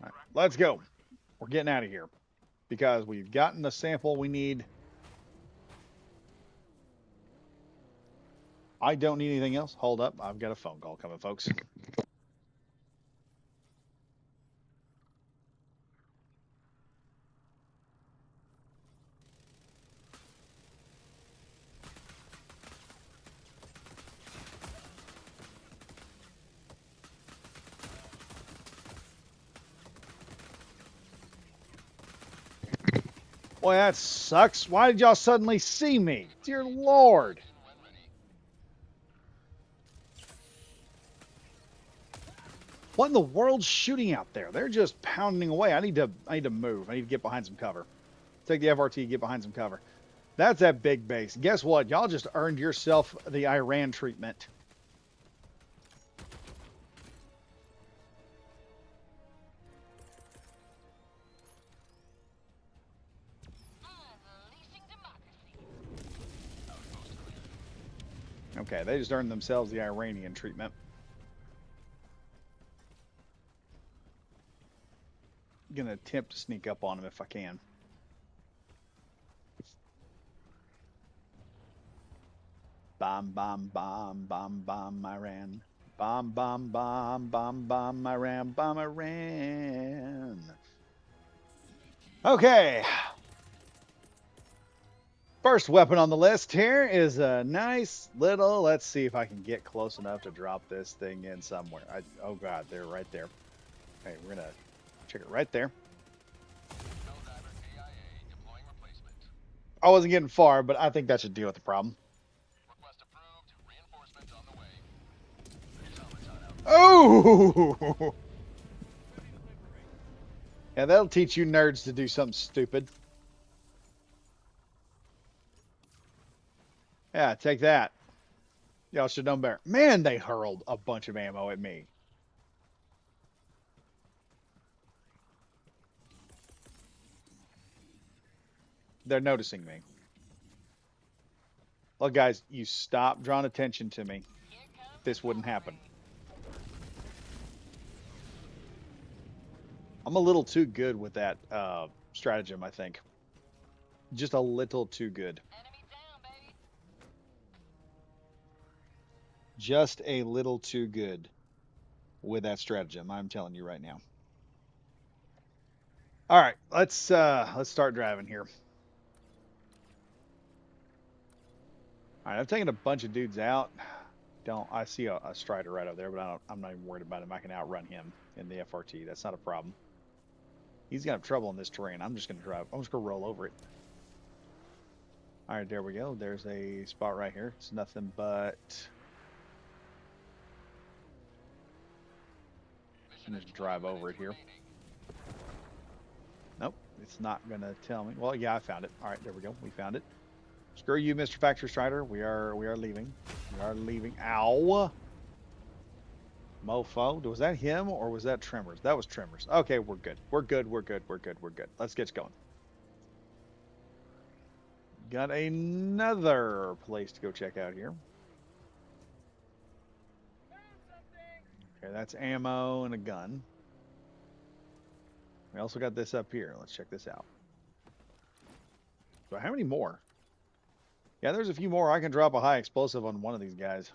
All right, let's go. We're getting out of here because we've gotten the sample we need. I don't need anything else. Hold up. I've got a phone call coming, folks. Boy, that sucks. Why did y'all suddenly see me? Dear Lord. When ready. What in the world's shooting out there? They're just pounding away. I need to move. I need to get behind some cover. Take the FRT, get behind some cover. That's that big base. Guess what? Y'all just earned yourself the Iran treatment. Unleashing democracy. Outpost clear. Okay, they just earned themselves the Iranian treatment. Gonna attempt to sneak up on them if I can. Bomb, bomb, bomb, bomb, bomb, Iran. Bomb, bomb, bomb, bomb, bomb, Iran, bomb, Iran. Okay. First weapon on the list here is a nice little, let's see if I can get close enough to drop this thing in somewhere. Oh God, they're right there. Okay, we're gonna check it right there. HellDiver KIA deploying replacement. I wasn't getting far, but I think that should deal with the problem. Request approved. Reinforcements on the way. Automaton out. Oh! Yeah, that'll teach you nerds to do something stupid. Yeah, take that. Y'all should know better. Man, they hurled a bunch of ammo at me. They're noticing me. Look, guys, you stop drawing attention to me. Here comes This the wouldn't happen. cavalry. I'm a little too good with that stratagem, I think. Just a little too good. Enemy down, baby. Just a little too good with that stratagem. I'm telling you right now. All right, let's start driving here. All right, I've taken a bunch of dudes out. I see a Strider right over there, but I'm not even worried about him. I can outrun him in the FRT. That's not a problem. He's gonna have trouble in this terrain. I'm just gonna drive. I'm just gonna roll over it. All right, there we go. There's a spot right here. It's nothing but. I'm just drive over it here. Nope, it's not gonna tell me. Well, yeah, I found it. All right, there we go. We found it. Screw you, Mr. Factory Strider. We are leaving. We are leaving. Ow. Mofo. Was that him or was that Tremors? That was Tremors. Okay, we're good. We're good. We're good. We're good. We're good. Let's get going. Got another place to go check out here. Okay, that's ammo and a gun. We also got this up here. Let's check this out. So how many more? Yeah, there's a few more. I can drop a high explosive on one of these guys.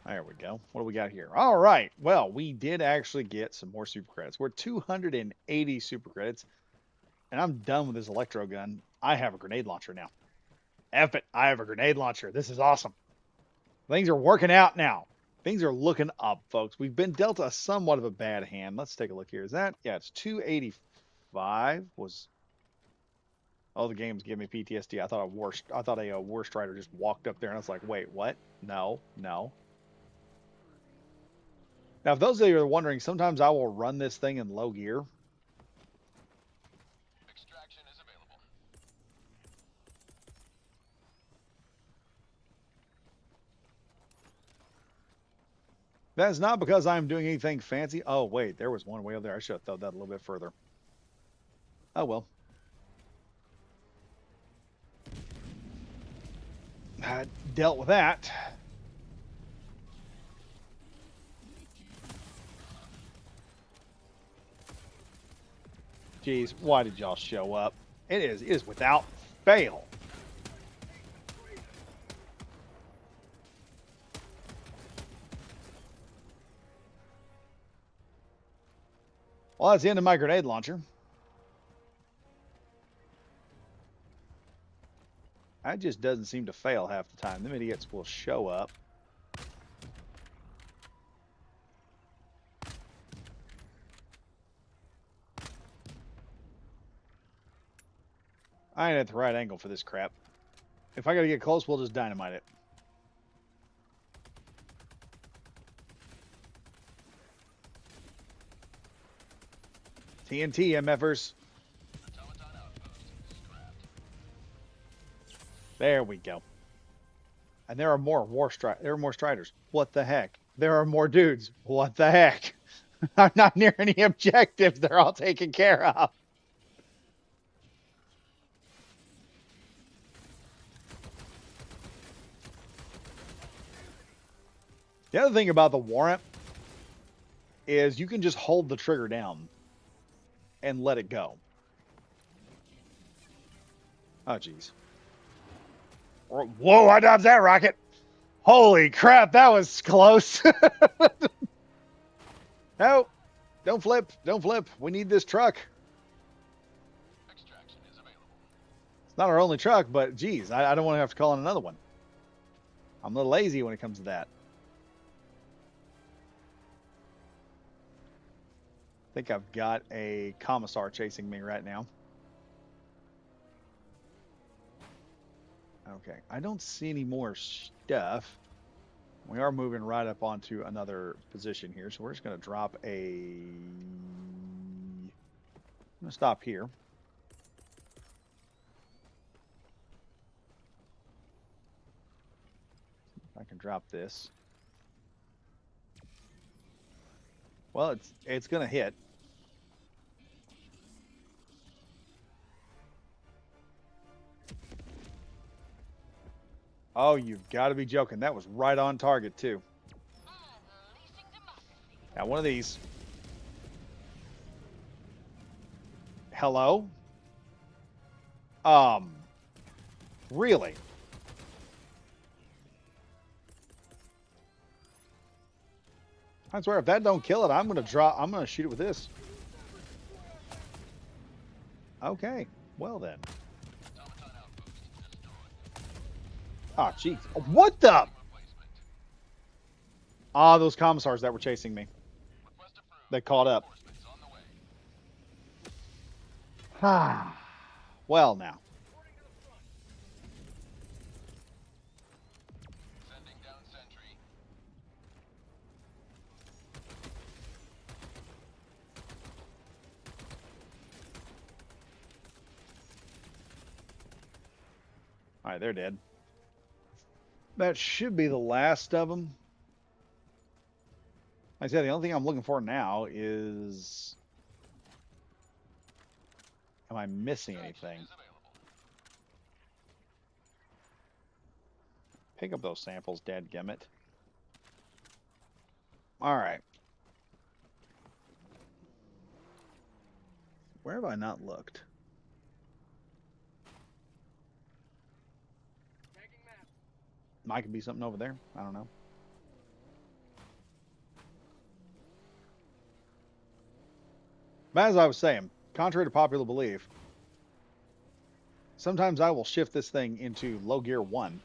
There we go. What do we got here? All right. Well, we did actually get some more super credits. We're 280 super credits. And I'm done with this electro gun. I have a grenade launcher now. F it. I have a grenade launcher. This is awesome. Things are working out now. Things are looking up, folks. We've been dealt a somewhat of a bad hand. Let's take a look here. Is that? Yeah, it's 285 was. Oh, the game's giving me PTSD. I thought a war strider just walked up there and I was like, wait, what? No, no. Now, if those of you are wondering, sometimes I will run this thing in low gear. Extraction is available. That is not because I'm doing anything fancy. Oh, wait, there was one way over there. I should have thought that a little bit further. Oh, well. I dealt with that. Jeez, why did y'all show up? It is without fail. Well, that's the end of my grenade launcher. That just doesn't seem to fail half the time. Them idiots will show up. I ain't at the right angle for this crap. If I gotta get close, we'll just dynamite it. TNT, MFers. Automaton outpost scrapped. There we go. And there are more there are more striders. What the heck? There are more dudes. What the heck? I'm not near any objectives. They're all taken care of. The other thing about the warrant is you can just hold the trigger down and let it go. Oh, jeez. Whoa, I dodged that rocket. Holy crap, that was close. No, don't flip. Don't flip. We need this truck. Extraction is available. It's not our only truck, but geez, I don't want to have to call in another one. I'm a little lazy when it comes to that. I think I've got a commissar chasing me right now. Okay, I don't see any more stuff. We are moving right up onto another position here, so we're just going to drop a... I'm going to stop here. I can drop this. Well, it's going to hit. Oh, you've got to be joking. That was right on target, too. Unleashing democracy. Now, one of these. Hello? Really? I swear, if that don't kill it, I'm gonna shoot it with this. Okay. Well then. Automaton outpost destroyed. Oh, jeez. What the? Replacement. Ah, those commissars that were chasing me. Request approved. They caught up. Reinforcements on the way. Ah. Well, now. Sending down sentry. All right, they're dead. That should be the last of them. Like I said, the only thing I'm looking for now is... Am I missing anything? Is available. Pick up those samples, dadgummit. All right. Where have I not looked? Might could be something over there. I don't know. But as I was saying, contrary to popular belief, sometimes I will shift this thing into low gear 1.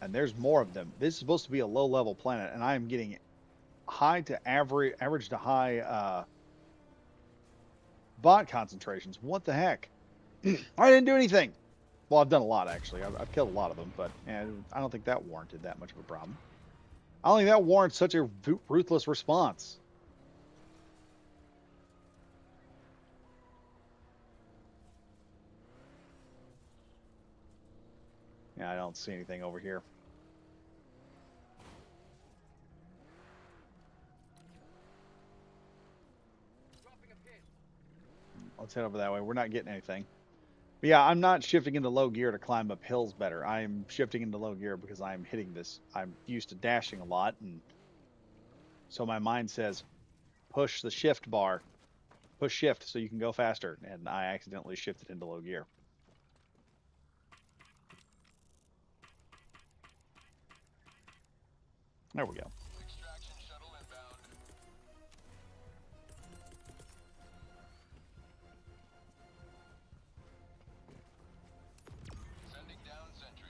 And there's more of them. This is supposed to be a low-level planet, and I am getting high to average to high bot concentrations. What the heck? I didn't do anything. Well, I've done a lot, actually. I've killed a lot of them, but I don't think that warranted that much of a problem. I don't think that warrants such a ruthless response. Yeah, I don't see anything over here. Let's head over that way. We're not getting anything. But yeah, I'm not shifting into low gear to climb up hills better. I'm shifting into low gear because I'm hitting this. I'm used to dashing a lot, and so my mind says, push the shift bar. Push shift so you can go faster, and I accidentally shifted into low gear. There we go. Extraction shuttle inbound. Sending down sentry.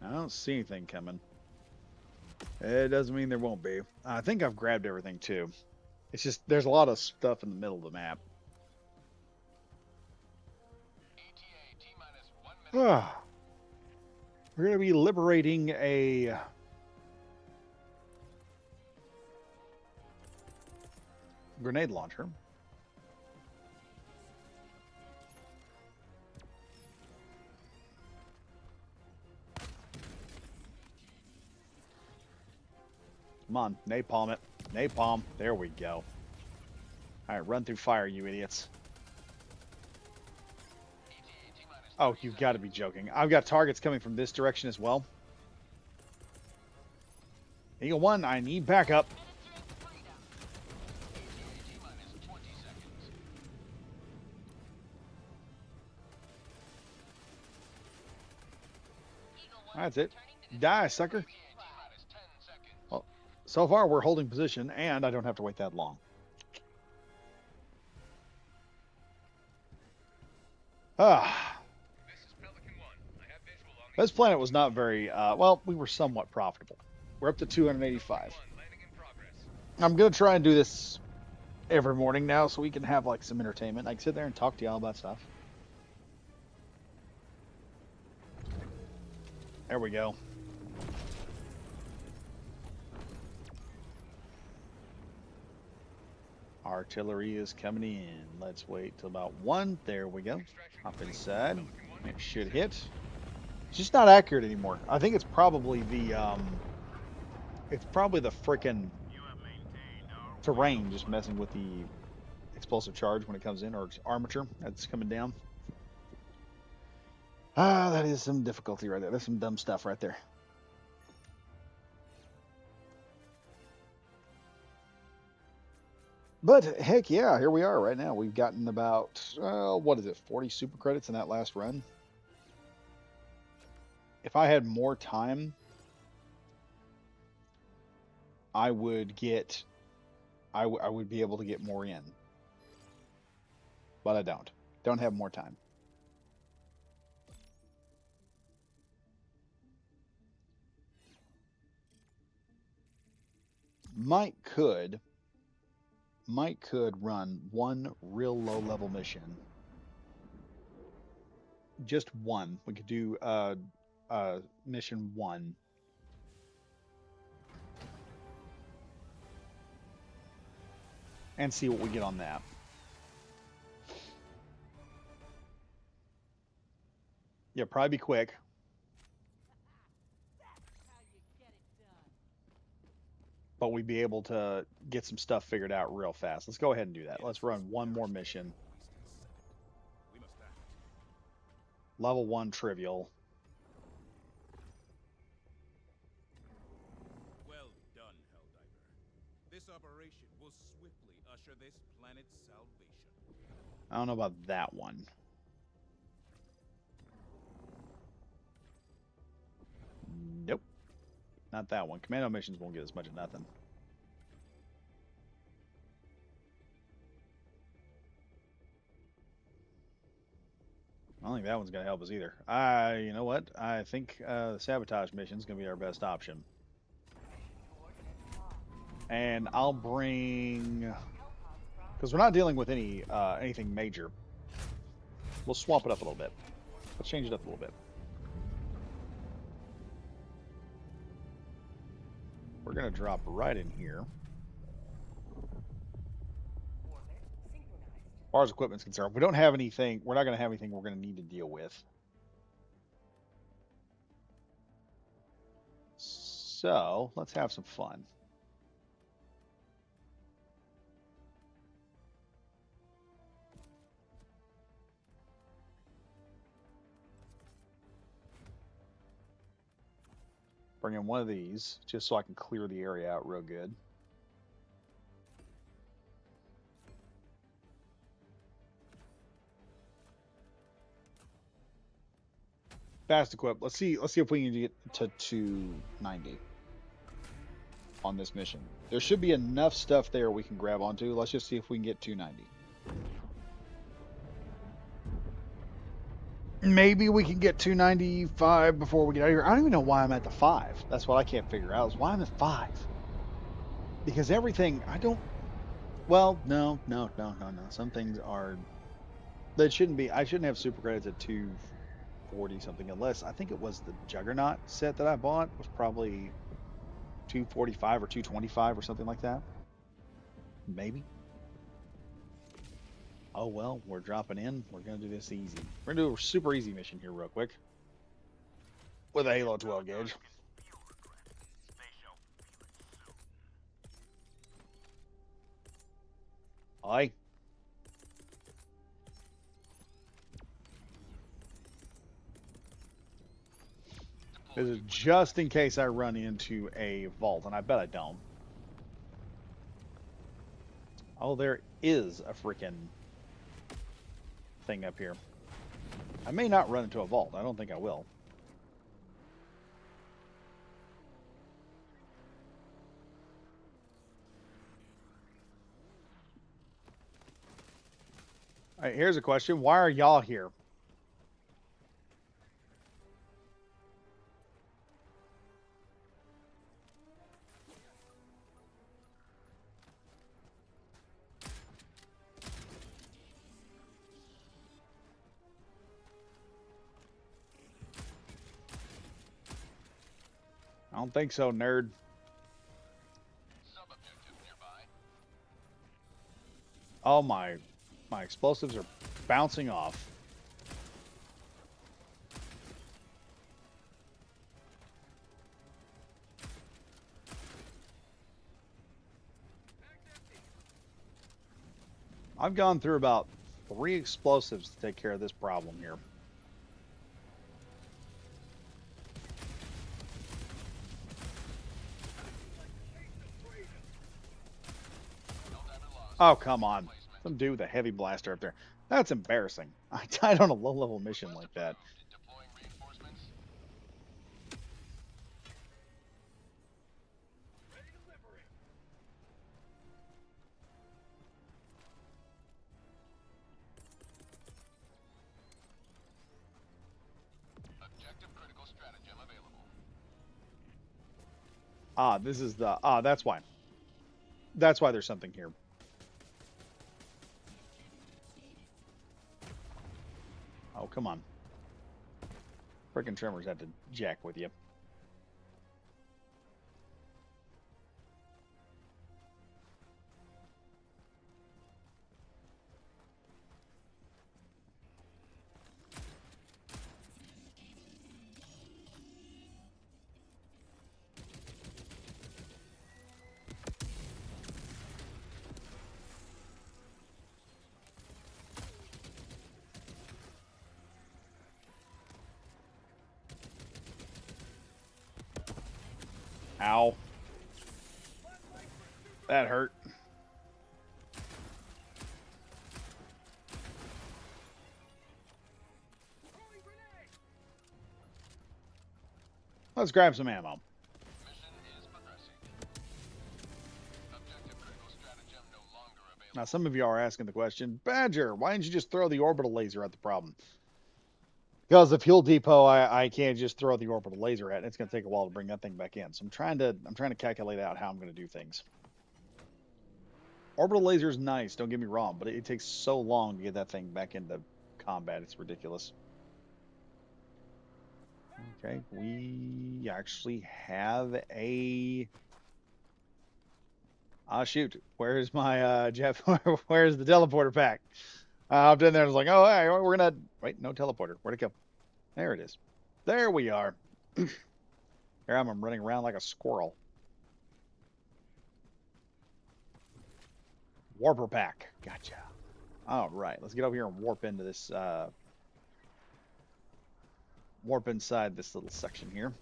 I don't see anything coming. It doesn't mean there won't be. I think I've grabbed everything too. It's just there's a lot of stuff in the middle of the map. ETA T-minus 1 minute. We're going to be liberating a grenade launcher. Come on, napalm it. Napalm. There we go. All right, run through fire, you idiots. ETA T-minus Oh, you've got to be joking. I've got targets coming from this direction as well. Eagle 1, I need backup. ETA T-minus 20 seconds. Eagle 1 That's it. returning to Die, sucker. ETA T-minus 10 seconds. Well, so far we're holding position, and I don't have to wait that long. This is Pelican 1. I have visual on the This planet was not very, well, we were somewhat profitable. We're up to 285. landing in progress. I'm going to try and do this every morning now, so we can have like some entertainment. I can sit there and talk to y'all about stuff. There we go. Artillery is coming in. Let's wait till about 1. There we go. Hop inside. It should hit. It's just not accurate anymore. I think it's probably the frickin' terrain just messing with the explosive charge when it comes in, or it's armature that's coming down. Ah, that is some difficulty right there. That's some dumb stuff right there. But heck yeah, here we are right now. We've gotten about, what is it, 40 super credits in that last run. If I had more time, I would get, I would be able to get more in. But I don't. Don't have more time. Might could run one real low level mission. Just one. We could do mission 1. And see what we get on that. Yeah, probably be quick. But we'd be able to get some stuff figured out real fast. Let's go ahead and do that. Let's run one more mission. We must act. Level 1 trivial. Well done, Helldiver. This operation will swiftly usher this planet's salvation. I don't know about that one. Nope. Not that one. Commando missions won't get as much of nothing. I don't think that one's going to help us either. You know what? I think the sabotage mission is going to be our best option. And I'll bring, because we're not dealing with anything major. We'll swap it up a little bit. Let's change it up a little bit. We're going to drop right in here. As far as equipment's concerned, we don't have anything. We're not going to have anything we're going to need to deal with. So let's have some fun. Bring in one of these just so I can clear the area out real good. Fast equip. Let's see if we can get to 290 on this mission. There should be enough stuff there we can grab onto. Let's just see if we can get 290. Maybe we can get 295 before we get out of here. I don't even know why I'm at the 5. That's what I can't figure out, is why I'm at 5. Because everything, well, no. Some things are, that shouldn't be, I shouldn't have super credits at 240 something, unless, I think it was the Juggernaut set that I bought was probably 245 or 225 or something like that. Maybe. Oh well, we're dropping in. We're gonna do this easy. We're gonna do a super easy mission here real quick. With a Halo 12 gauge. Aye. This is just in case I run into a vault, and I bet I don't. Oh, there is a freaking thing up here. I may not run into a vault. I don't think I will. All right, here's a question. Why are y'all here? don't think so, nerd. Sub-objective nearby. Oh, my explosives are bouncing off. I've gone through about 3 explosives to take care of this problem here. Helldiver lost. Oh, come on. Replacement. Some dude with a heavy blaster up there. That's embarrassing. I died on a low-level mission Request like that. approved. Deploying reinforcements. Objective critical stratagem available. Ah, this is the... Ah, that's why. That's why there's something here. Oh, come on. Frickin' Tremors had to jack with you. Ow. That hurt. Let's grab some ammo. Mission is progressing. Objective critical stratagem no longer available. Now, some of you are asking the question, Badger, why didn't you just throw the orbital laser at the problem? Because the fuel depot, I can't just throw the orbital laser at it. It's going to take a while to bring that thing back in. So I'm trying to calculate out how I'm going to do things. Orbital laser is nice, don't get me wrong, but it takes so long to get that thing back into combat. It's ridiculous. Okay, we actually have a... Ah, shoot. Where's my, Jeff? Where's the teleporter pack? I hopped in there and was like, oh, hey, we're going to... Wait, no teleporter. Where'd it go? There it is. There we are. Here I'm running around like a squirrel. Warper pack. Gotcha. All right, let's get over here and warp into this, warp inside this little section here.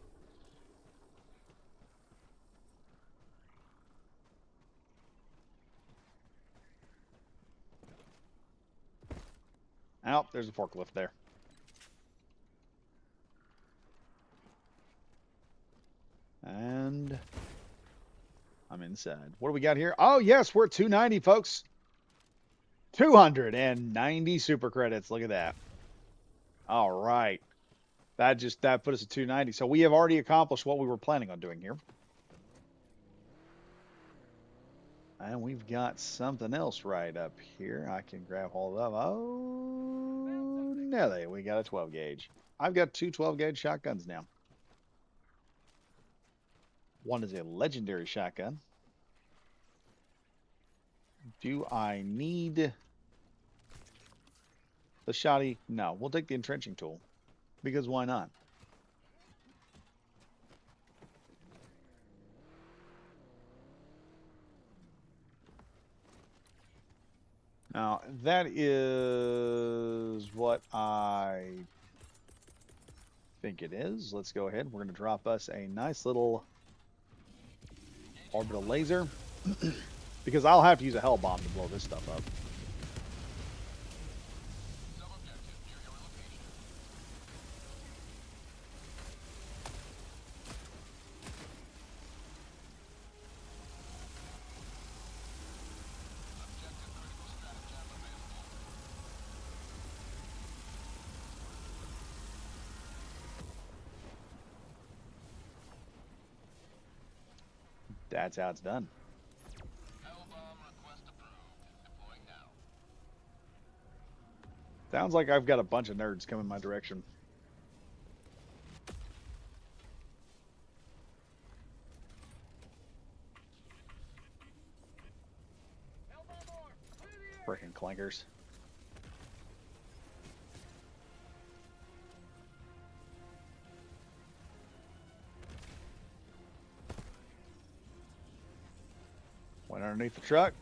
Oh, there's a forklift there. And I'm inside. What do we got here? Oh, yes, we're at 290, folks. 290 super credits. Look at that. All right. That put us at 290. So we have already accomplished what we were planning on doing here. And we've got something else right up here. I can grab hold of. Oh, Nelly, we got a 12 gauge. I've got 2 12 gauge shotguns now. One is a legendary shotgun. Do I need the shotty? No, we'll take the entrenching tool. Because why not? Now, that is what I think it is. Let's go ahead. We're going to drop us a nice little orbital laser. Because I'll have to use a hell bomb to blow this stuff up. Sub-objective near your location. Objective critical stratagem available. That's how it's done. Hell bomb request approved. Deploying now. Sounds like I've got a bunch of nerds coming my direction. Frickin' clankers. Went underneath the truck.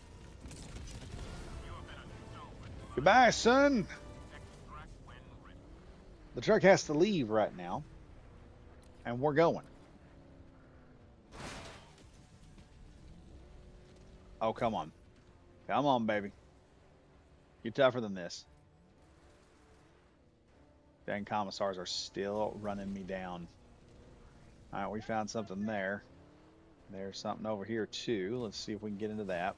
Goodbye, son. The truck has to leave right now. And we're going. Oh, come on. Come on, baby. You're tougher than this. Dang commissars are still running me down. All right, we found something there. There's something over here, too. Let's see if we can get into that.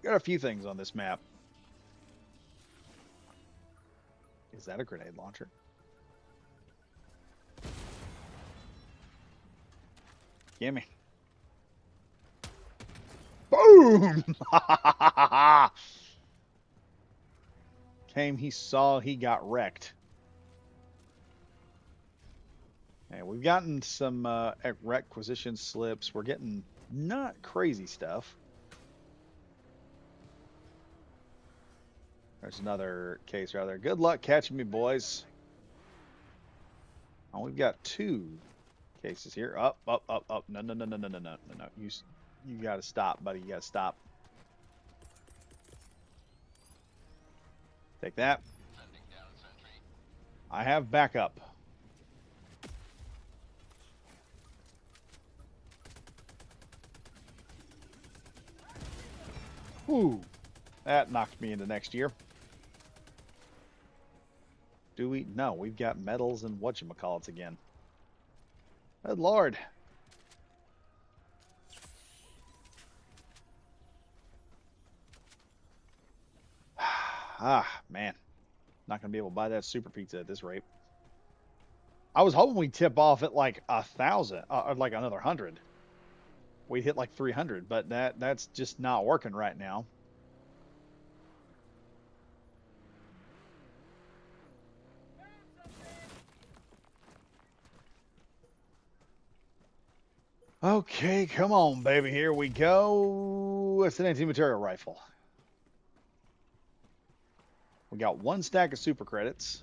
Got a few things on this map. Is that a grenade launcher? Gimme. Boom! Came, he saw, he got wrecked. And we've gotten some requisition slips. We're getting not crazy stuff. There's another case right there. Good luck catching me, boys. Oh, we've got 2 cases here. Up, up, up, up. No, no, no, no, no, no, no, no, no. You got to stop, buddy. You got to stop. Take that. Sending down sentry. I have backup. Whew. That knocked me into next year. Do we? No, we've got medals and whatchamacallits again. Good Lord. Ah, man. Not going to be able to buy that super pizza at this rate. I was hoping we'd tip off at like 1,000, or like another 100. We'd hit like 300, but that's just not working right now. Okay, come on, baby. Here we go. It's an anti-material rifle. We got 1 stack of super credits.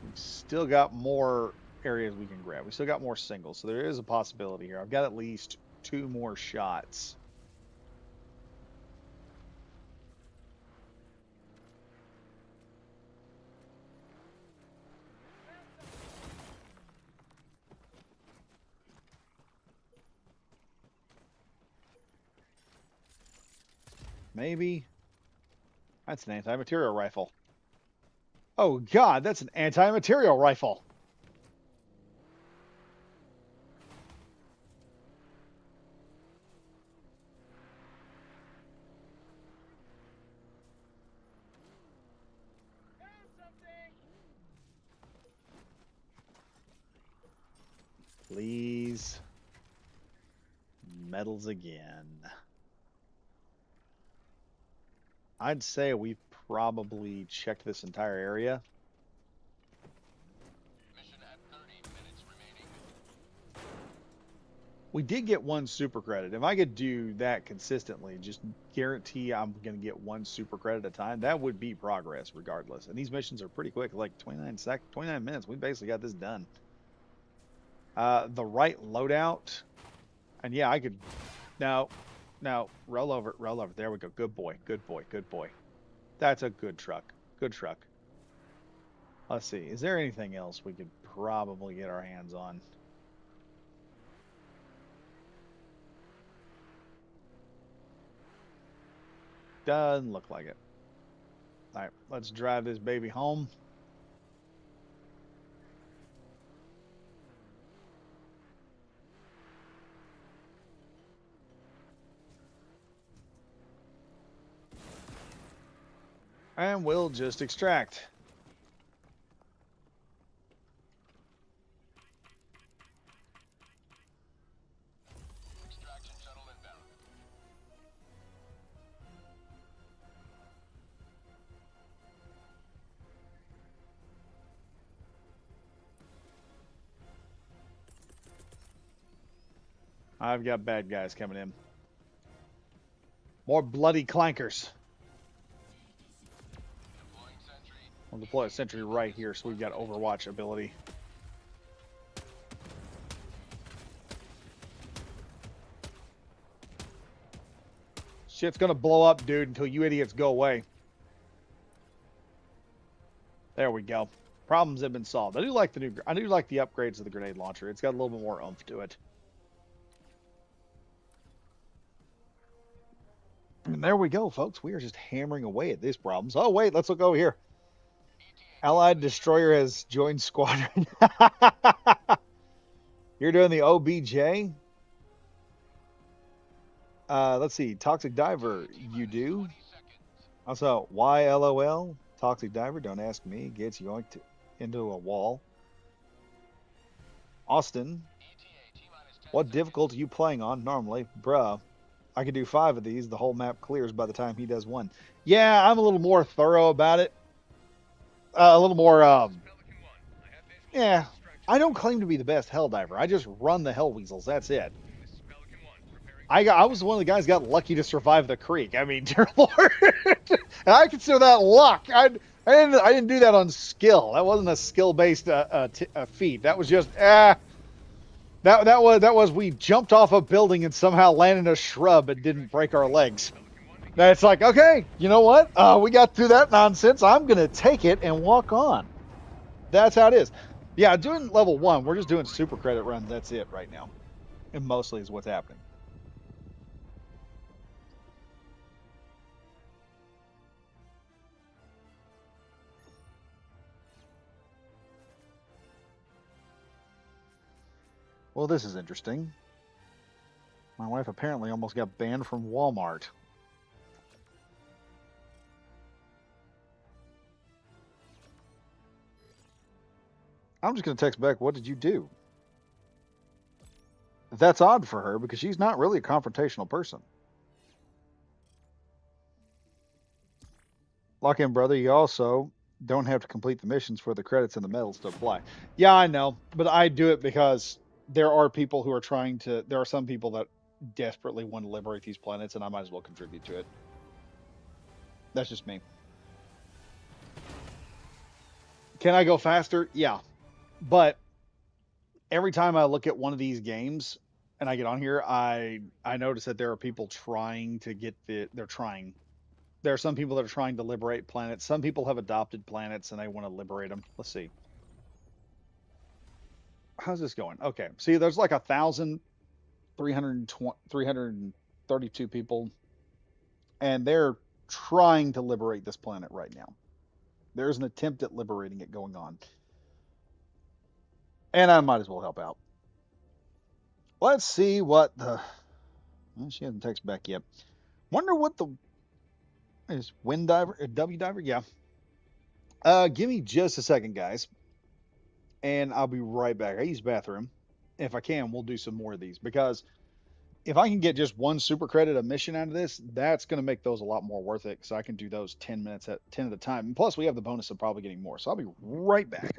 We've still got more areas we can grab. We still got more singles, so there is a possibility here. I've got at least 2 more shots. Maybe. That's an anti-material rifle. Oh, God, that's an anti-material rifle. Please. Medals again. I'd say we've probably checked this entire area. Mission at 30 minutes remaining. We did get 1 super credit. If I could do that consistently, just guarantee I'm going to get 1 super credit at a time, that would be progress regardless. And these missions are pretty quick, like 29 minutes. We basically got this done. The right loadout. And yeah, I could... No, roll over. There we go. Good boy. That's a good truck. Let's see. Is there anything else we could probably get our hands on? Doesn't look like it. All right, let's drive this baby home. And we'll just extract. Extraction shuttle inbound. I've got bad guys coming in. More bloody clankers. Deploying sentry. We'll deploy a sentry right here so we've got Overwatch ability. Shit's gonna blow up, dude, until you idiots go away. There we go. Problems have been solved. I do like the upgrades to the grenade launcher. It's got a little bit more oomph to it. And there we go, folks. We are just hammering away at these problems. Oh, wait, let's look over here. Allied destroyer has joined squadron. You're doing the OBJ? Let's see. Toxic Diver, you do? 20 seconds. Also, YLOL? Toxic Diver, don't ask me. Gets yoinked into a wall. Austin, ETA T-minus 10 what seconds. difficulty are you playing on normally? Bruh, I can do 5 of these. The whole map clears by the time he does 1. Yeah, I'm a little more thorough about it. A little more, yeah. I don't claim to be the best Helldiver. I just run the Hell Weasels. That's it. I was one of the guys who got lucky to survive the creek. I mean, dear Lord, and I consider that luck. I didn't do that on skill. That wasn't a skill based feat. That was just that was we jumped off a building and somehow landed in a shrub and didn't break our legs. Now it's like, okay, you know what? We got through that nonsense. I'm gonna take it and walk on. That's how it is. Yeah, doing level 1, we're just doing super credit runs. That's it right now, and mostly is what's happening. Well, this is interesting. My wife apparently almost got banned from Walmart. I'm just going to text back, what did you do? That's odd for her because she's not really a confrontational person. Lock in, brother. You also don't have to complete the missions for the credits and the medals to apply. Yeah, I know, but I do it because there are people who are trying to. There are some people that desperately want to liberate these planets, and I might as well contribute to it. That's just me. Can I go faster? Yeah, but every time I look at one of these games and I get on here, I notice that there are people trying to get they're trying. There are some people that are trying to liberate planets. Some people have adopted planets and they want to liberate them. Let's see. How's this going? Okay. See, there's like 1,332 people, and they're trying to liberate this planet right now. There's an attempt at liberating it going on. And I might as well help out. Let's see what the. Well, she hasn't texted back yet. Wonder what the. Is Wind Diver? W Diver? Yeah. Give me just a second, guys. And I'll be right back. I use the bathroom. If I can, we'll do some more of these because if I can get just one super credit a mission out of this, that's going to make those a lot more worth it. So I can do those 10 minutes at 10 at a time. And plus, we have the bonus of probably getting more. So I'll be right back.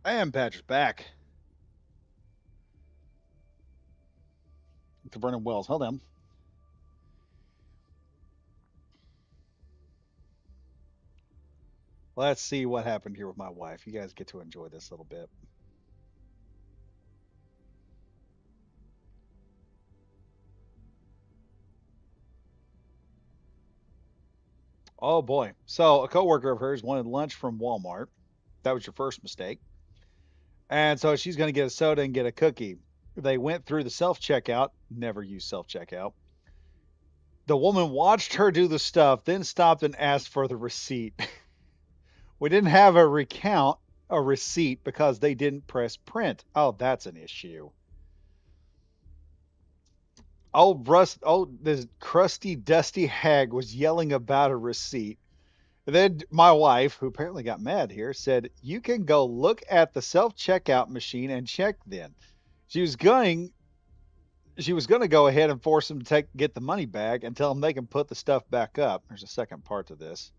And Badger's back. To Vernon Wells. Hold on. Let's see what happened here with my wife. You guys get to enjoy this a little bit. Oh boy. So a coworker of hers wanted lunch from Walmart. That was your first mistake. And so she's going to get a soda and get a cookie. They went through the self checkout. Never use self checkout. The woman watched her do the stuff, then stopped and asked for the receipt. We didn't have a receipt because they didn't press print. Oh, that's an issue. This crusty, dusty hag was yelling about a receipt. Then my wife, who apparently got mad here, said, "You can go look at the self checkout machine and check then." She was going she was going to go ahead and force them to get the money back and tell them they can put the stuff back up. There's a second part to this.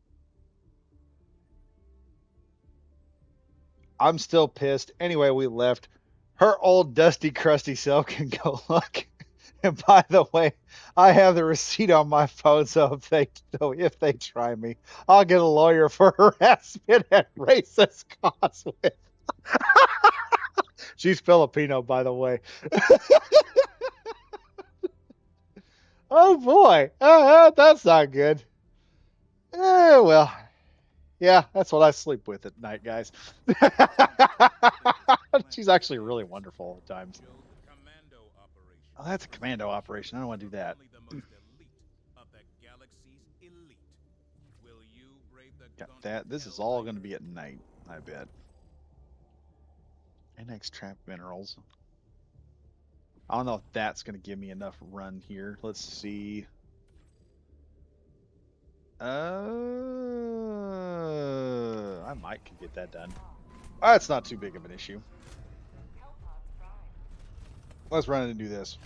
I'm still pissed. Anyway, we left. Her old dusty, crusty self can go look. And by the way, I have the receipt on my phone, so if they try me, I'll get a lawyer for harassment and racist cause with. She's Filipino, by the way. Oh boy, that's not good. Well, yeah, that's what I sleep with at night, guys. She's actually really wonderful at times. Commando operation. Oh, that's a commando operation. I don't want to do that. Only the most elite of the galaxy's elite. Will you brave the Yeah, gauntlet this is hell all like going to be at night, I bet. NX trap minerals. I don't know if that's going to give me enough run here. Let's see. I might can get that done. That's not too big of an issue. Let's run and do this.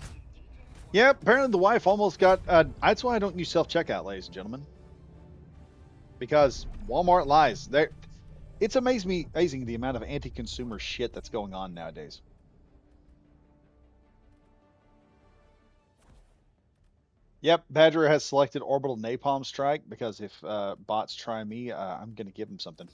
Yep, apparently the wife almost got. That's why I don't use self checkout, ladies and gentlemen, because Walmart lies. It's amazing the amount of anti-consumer shit that's going on nowadays. Yep, Badger has selected orbital napalm strike because if bots try me, I'm gonna give them something.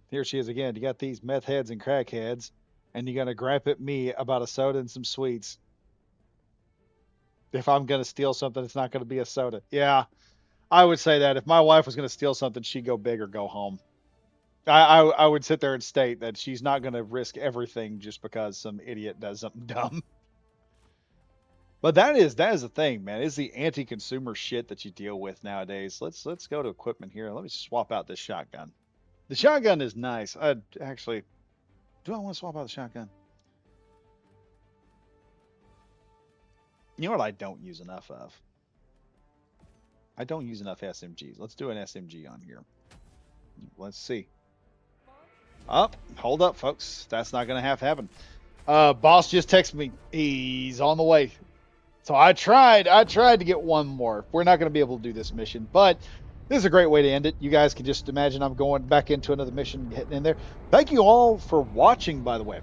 Here she is again. You got these meth heads and crackheads, and you're gonna gripe at me about a soda and some sweets. If I'm gonna steal something, it's not gonna be a soda. Yeah, I would say that if my wife was gonna steal something, she'd go big or go home. I would sit there and state that she's not gonna risk everything just because some idiot does something dumb. But that is the thing, man. Is the anti-consumer shit that you deal with nowadays. Let's go to equipment here. Let me swap out this shotgun. The shotgun is nice. I actually do I want to swap out the shotgun? You know what I don't use enough of? I don't use enough SMGs. Let's do an SMG on here. Let's see. Up, hold up, folks. That's not gonna have to happen. Boss just texted me. He's on the way. So I tried to get one more. We're not going to be able to do this mission, but this is a great way to end it. You guys can just imagine I'm going back into another mission, getting in there. Thank you all for watching, by the way.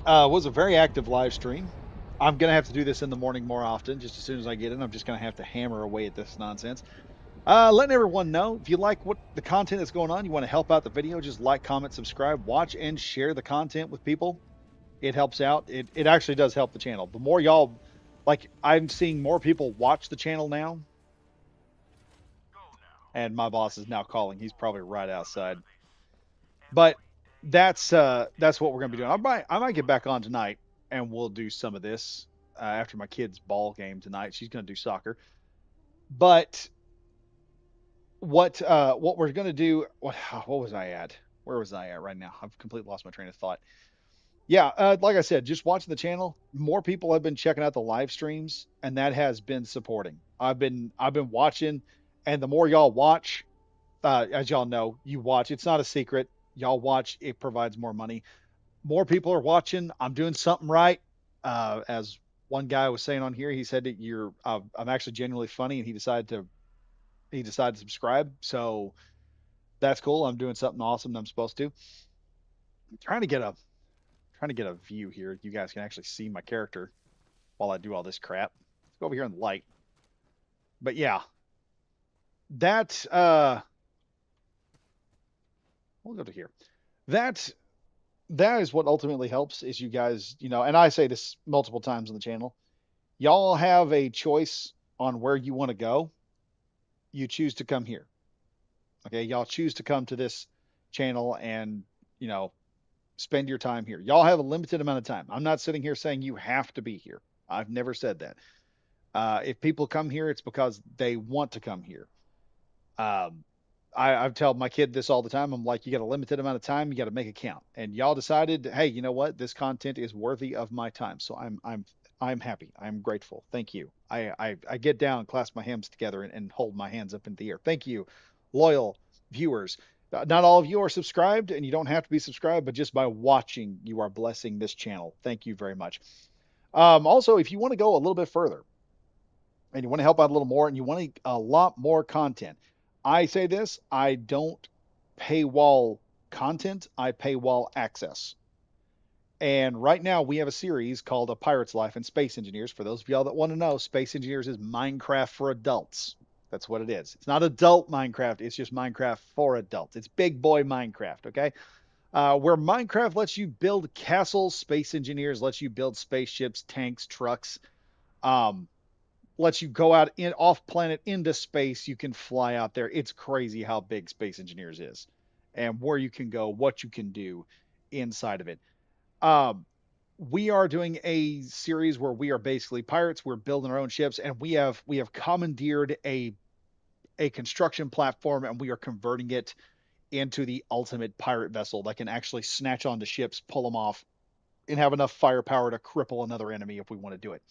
Was a very active live stream. I'm going to have to do this in the morning more often, just as soon as I get in. I'm just going to have to hammer away at this nonsense. Letting everyone know, if you like what the content that's going on, you want to help out the video, just like, comment, subscribe, watch, and share the content with people. It helps out. It actually does help the channel. The more y'all, like, I'm seeing more people watch the channel now. And my boss is now calling. He's probably right outside. But that's what we're gonna be doing. I might get back on tonight and we'll do some of this after my kid's ball game tonight. She's gonna do soccer. But what we're gonna do? What was I at? Where was I at right now? I've completely lost my train of thought. Yeah, like I said, just watching the channel, more people have been checking out the live streams, and that has been supporting. I've been watching, and the more y'all watch, as y'all know, you watch. It's not a secret. Y'all watch. It provides more money. More people are watching. I'm doing something right. As one guy was saying on here, he said that I'm actually genuinely funny, and he decided to He decided to subscribe, so that's cool. I'm doing something awesome that I'm supposed to. I'm trying to get a view here. You guys can actually see my character while I do all this crap. Let's go over here in the light. But yeah, that we'll go to here. That that is what ultimately helps is you guys, and I say this multiple times on the channel. Y'all have a choice on where you want to go. You choose to come here. Okay, y'all choose to come to this channel and, you know, spend your time here. Y'all have a limited amount of time. I'm not sitting here saying you have to be here. I've never said that. If people come here, it's because they want to come here. Um, I tell my kid this all the time. I'm like, you got a limited amount of time, you got to make it count. And y'all decided, hey, you know what? This content is worthy of my time. So I'm happy. I'm grateful. Thank you. I get down, clasp my hands together, and hold my hands up in the air. Thank you, loyal viewers. Not all of you are subscribed, and you don't have to be subscribed, but just by watching, you are blessing this channel. Thank you very much. Also, if you want to go a little bit further, and you want to help out a little more and you want a lot more content, I say this, I don't paywall content, I paywall access. And right now we have a series called A Pirate's Life in Space Engineers. For those of y'all that want to know, Space Engineers is Minecraft for adults. That's what it is. It's not adult Minecraft, it's just Minecraft for adults. It's big boy Minecraft, okay? Where Minecraft lets you build castles, Space Engineers lets you build spaceships, tanks, trucks. Um, Lets you go out in off planet into space. You can fly out there. It's crazy how big Space Engineers is, and where you can go, what you can do inside of it. Um, we are doing a series where we are basically pirates. We're building our own ships, and we have commandeered a construction platform, and we are converting it into the ultimate pirate vessel that can actually snatch onto ships, pull them off, and have enough firepower to cripple another enemy if we want to do it.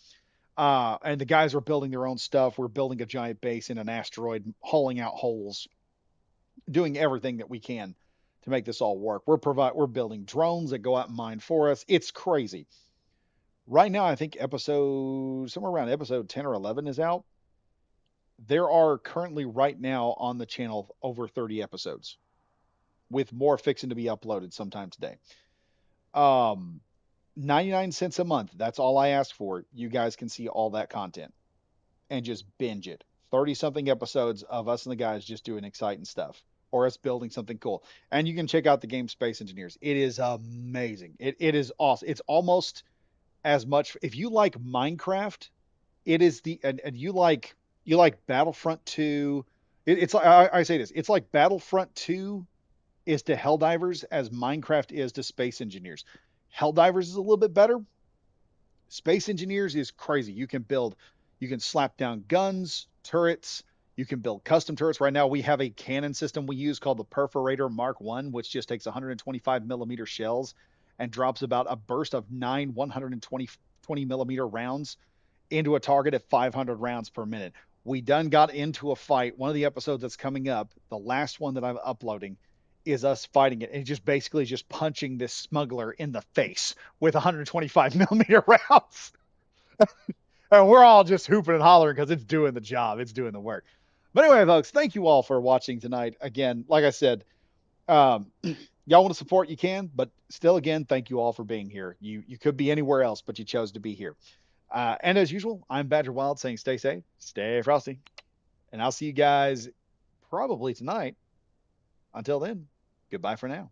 And the guys are building their own stuff. We're building a giant base in an asteroid, hauling out holes, doing everything that we can to make this all work. We're building drones that go out and mine for us. It's crazy. Right now, I think episode somewhere around episode 10 or 11 is out. There are currently right now on the channel over 30 episodes with more fixing to be uploaded sometime today. Um, 99 cents a month. That's all I ask for. You guys can see all that content and just binge it. 30 something episodes of us and the guys just doing exciting stuff or us building something cool. And you can check out the game Space Engineers. It is amazing. It is awesome. It's almost as much if you like Minecraft, it is and you like Battlefront 2. It's like I say this, it's like Battlefront 2 is to Helldivers as Minecraft is to Space Engineers. Helldivers is a little bit better. Space Engineers is crazy. You can slap down guns, turrets. You can build custom turrets. Right now, we have a cannon system we use called the Perforator Mark One, which just takes 125 millimeter shells and drops about a burst of 9 120 millimeter rounds into a target at 500 rounds per minute. We done got into a fight. One of the episodes that's coming up, the last one that I'm uploading, is us fighting it. And just basically just punching this smuggler in the face with 125 millimeter rounds. And we're all just hooping and hollering because it's doing the job, it's doing the work. But anyway, folks, thank you all for watching tonight. Again, like I said, y'all want to support, you can, but still, again, thank you all for being here. You could be anywhere else, but you chose to be here. And as usual, I'm Badger Wild saying stay safe, stay frosty, and I'll see you guys probably tonight. Until then, goodbye for now.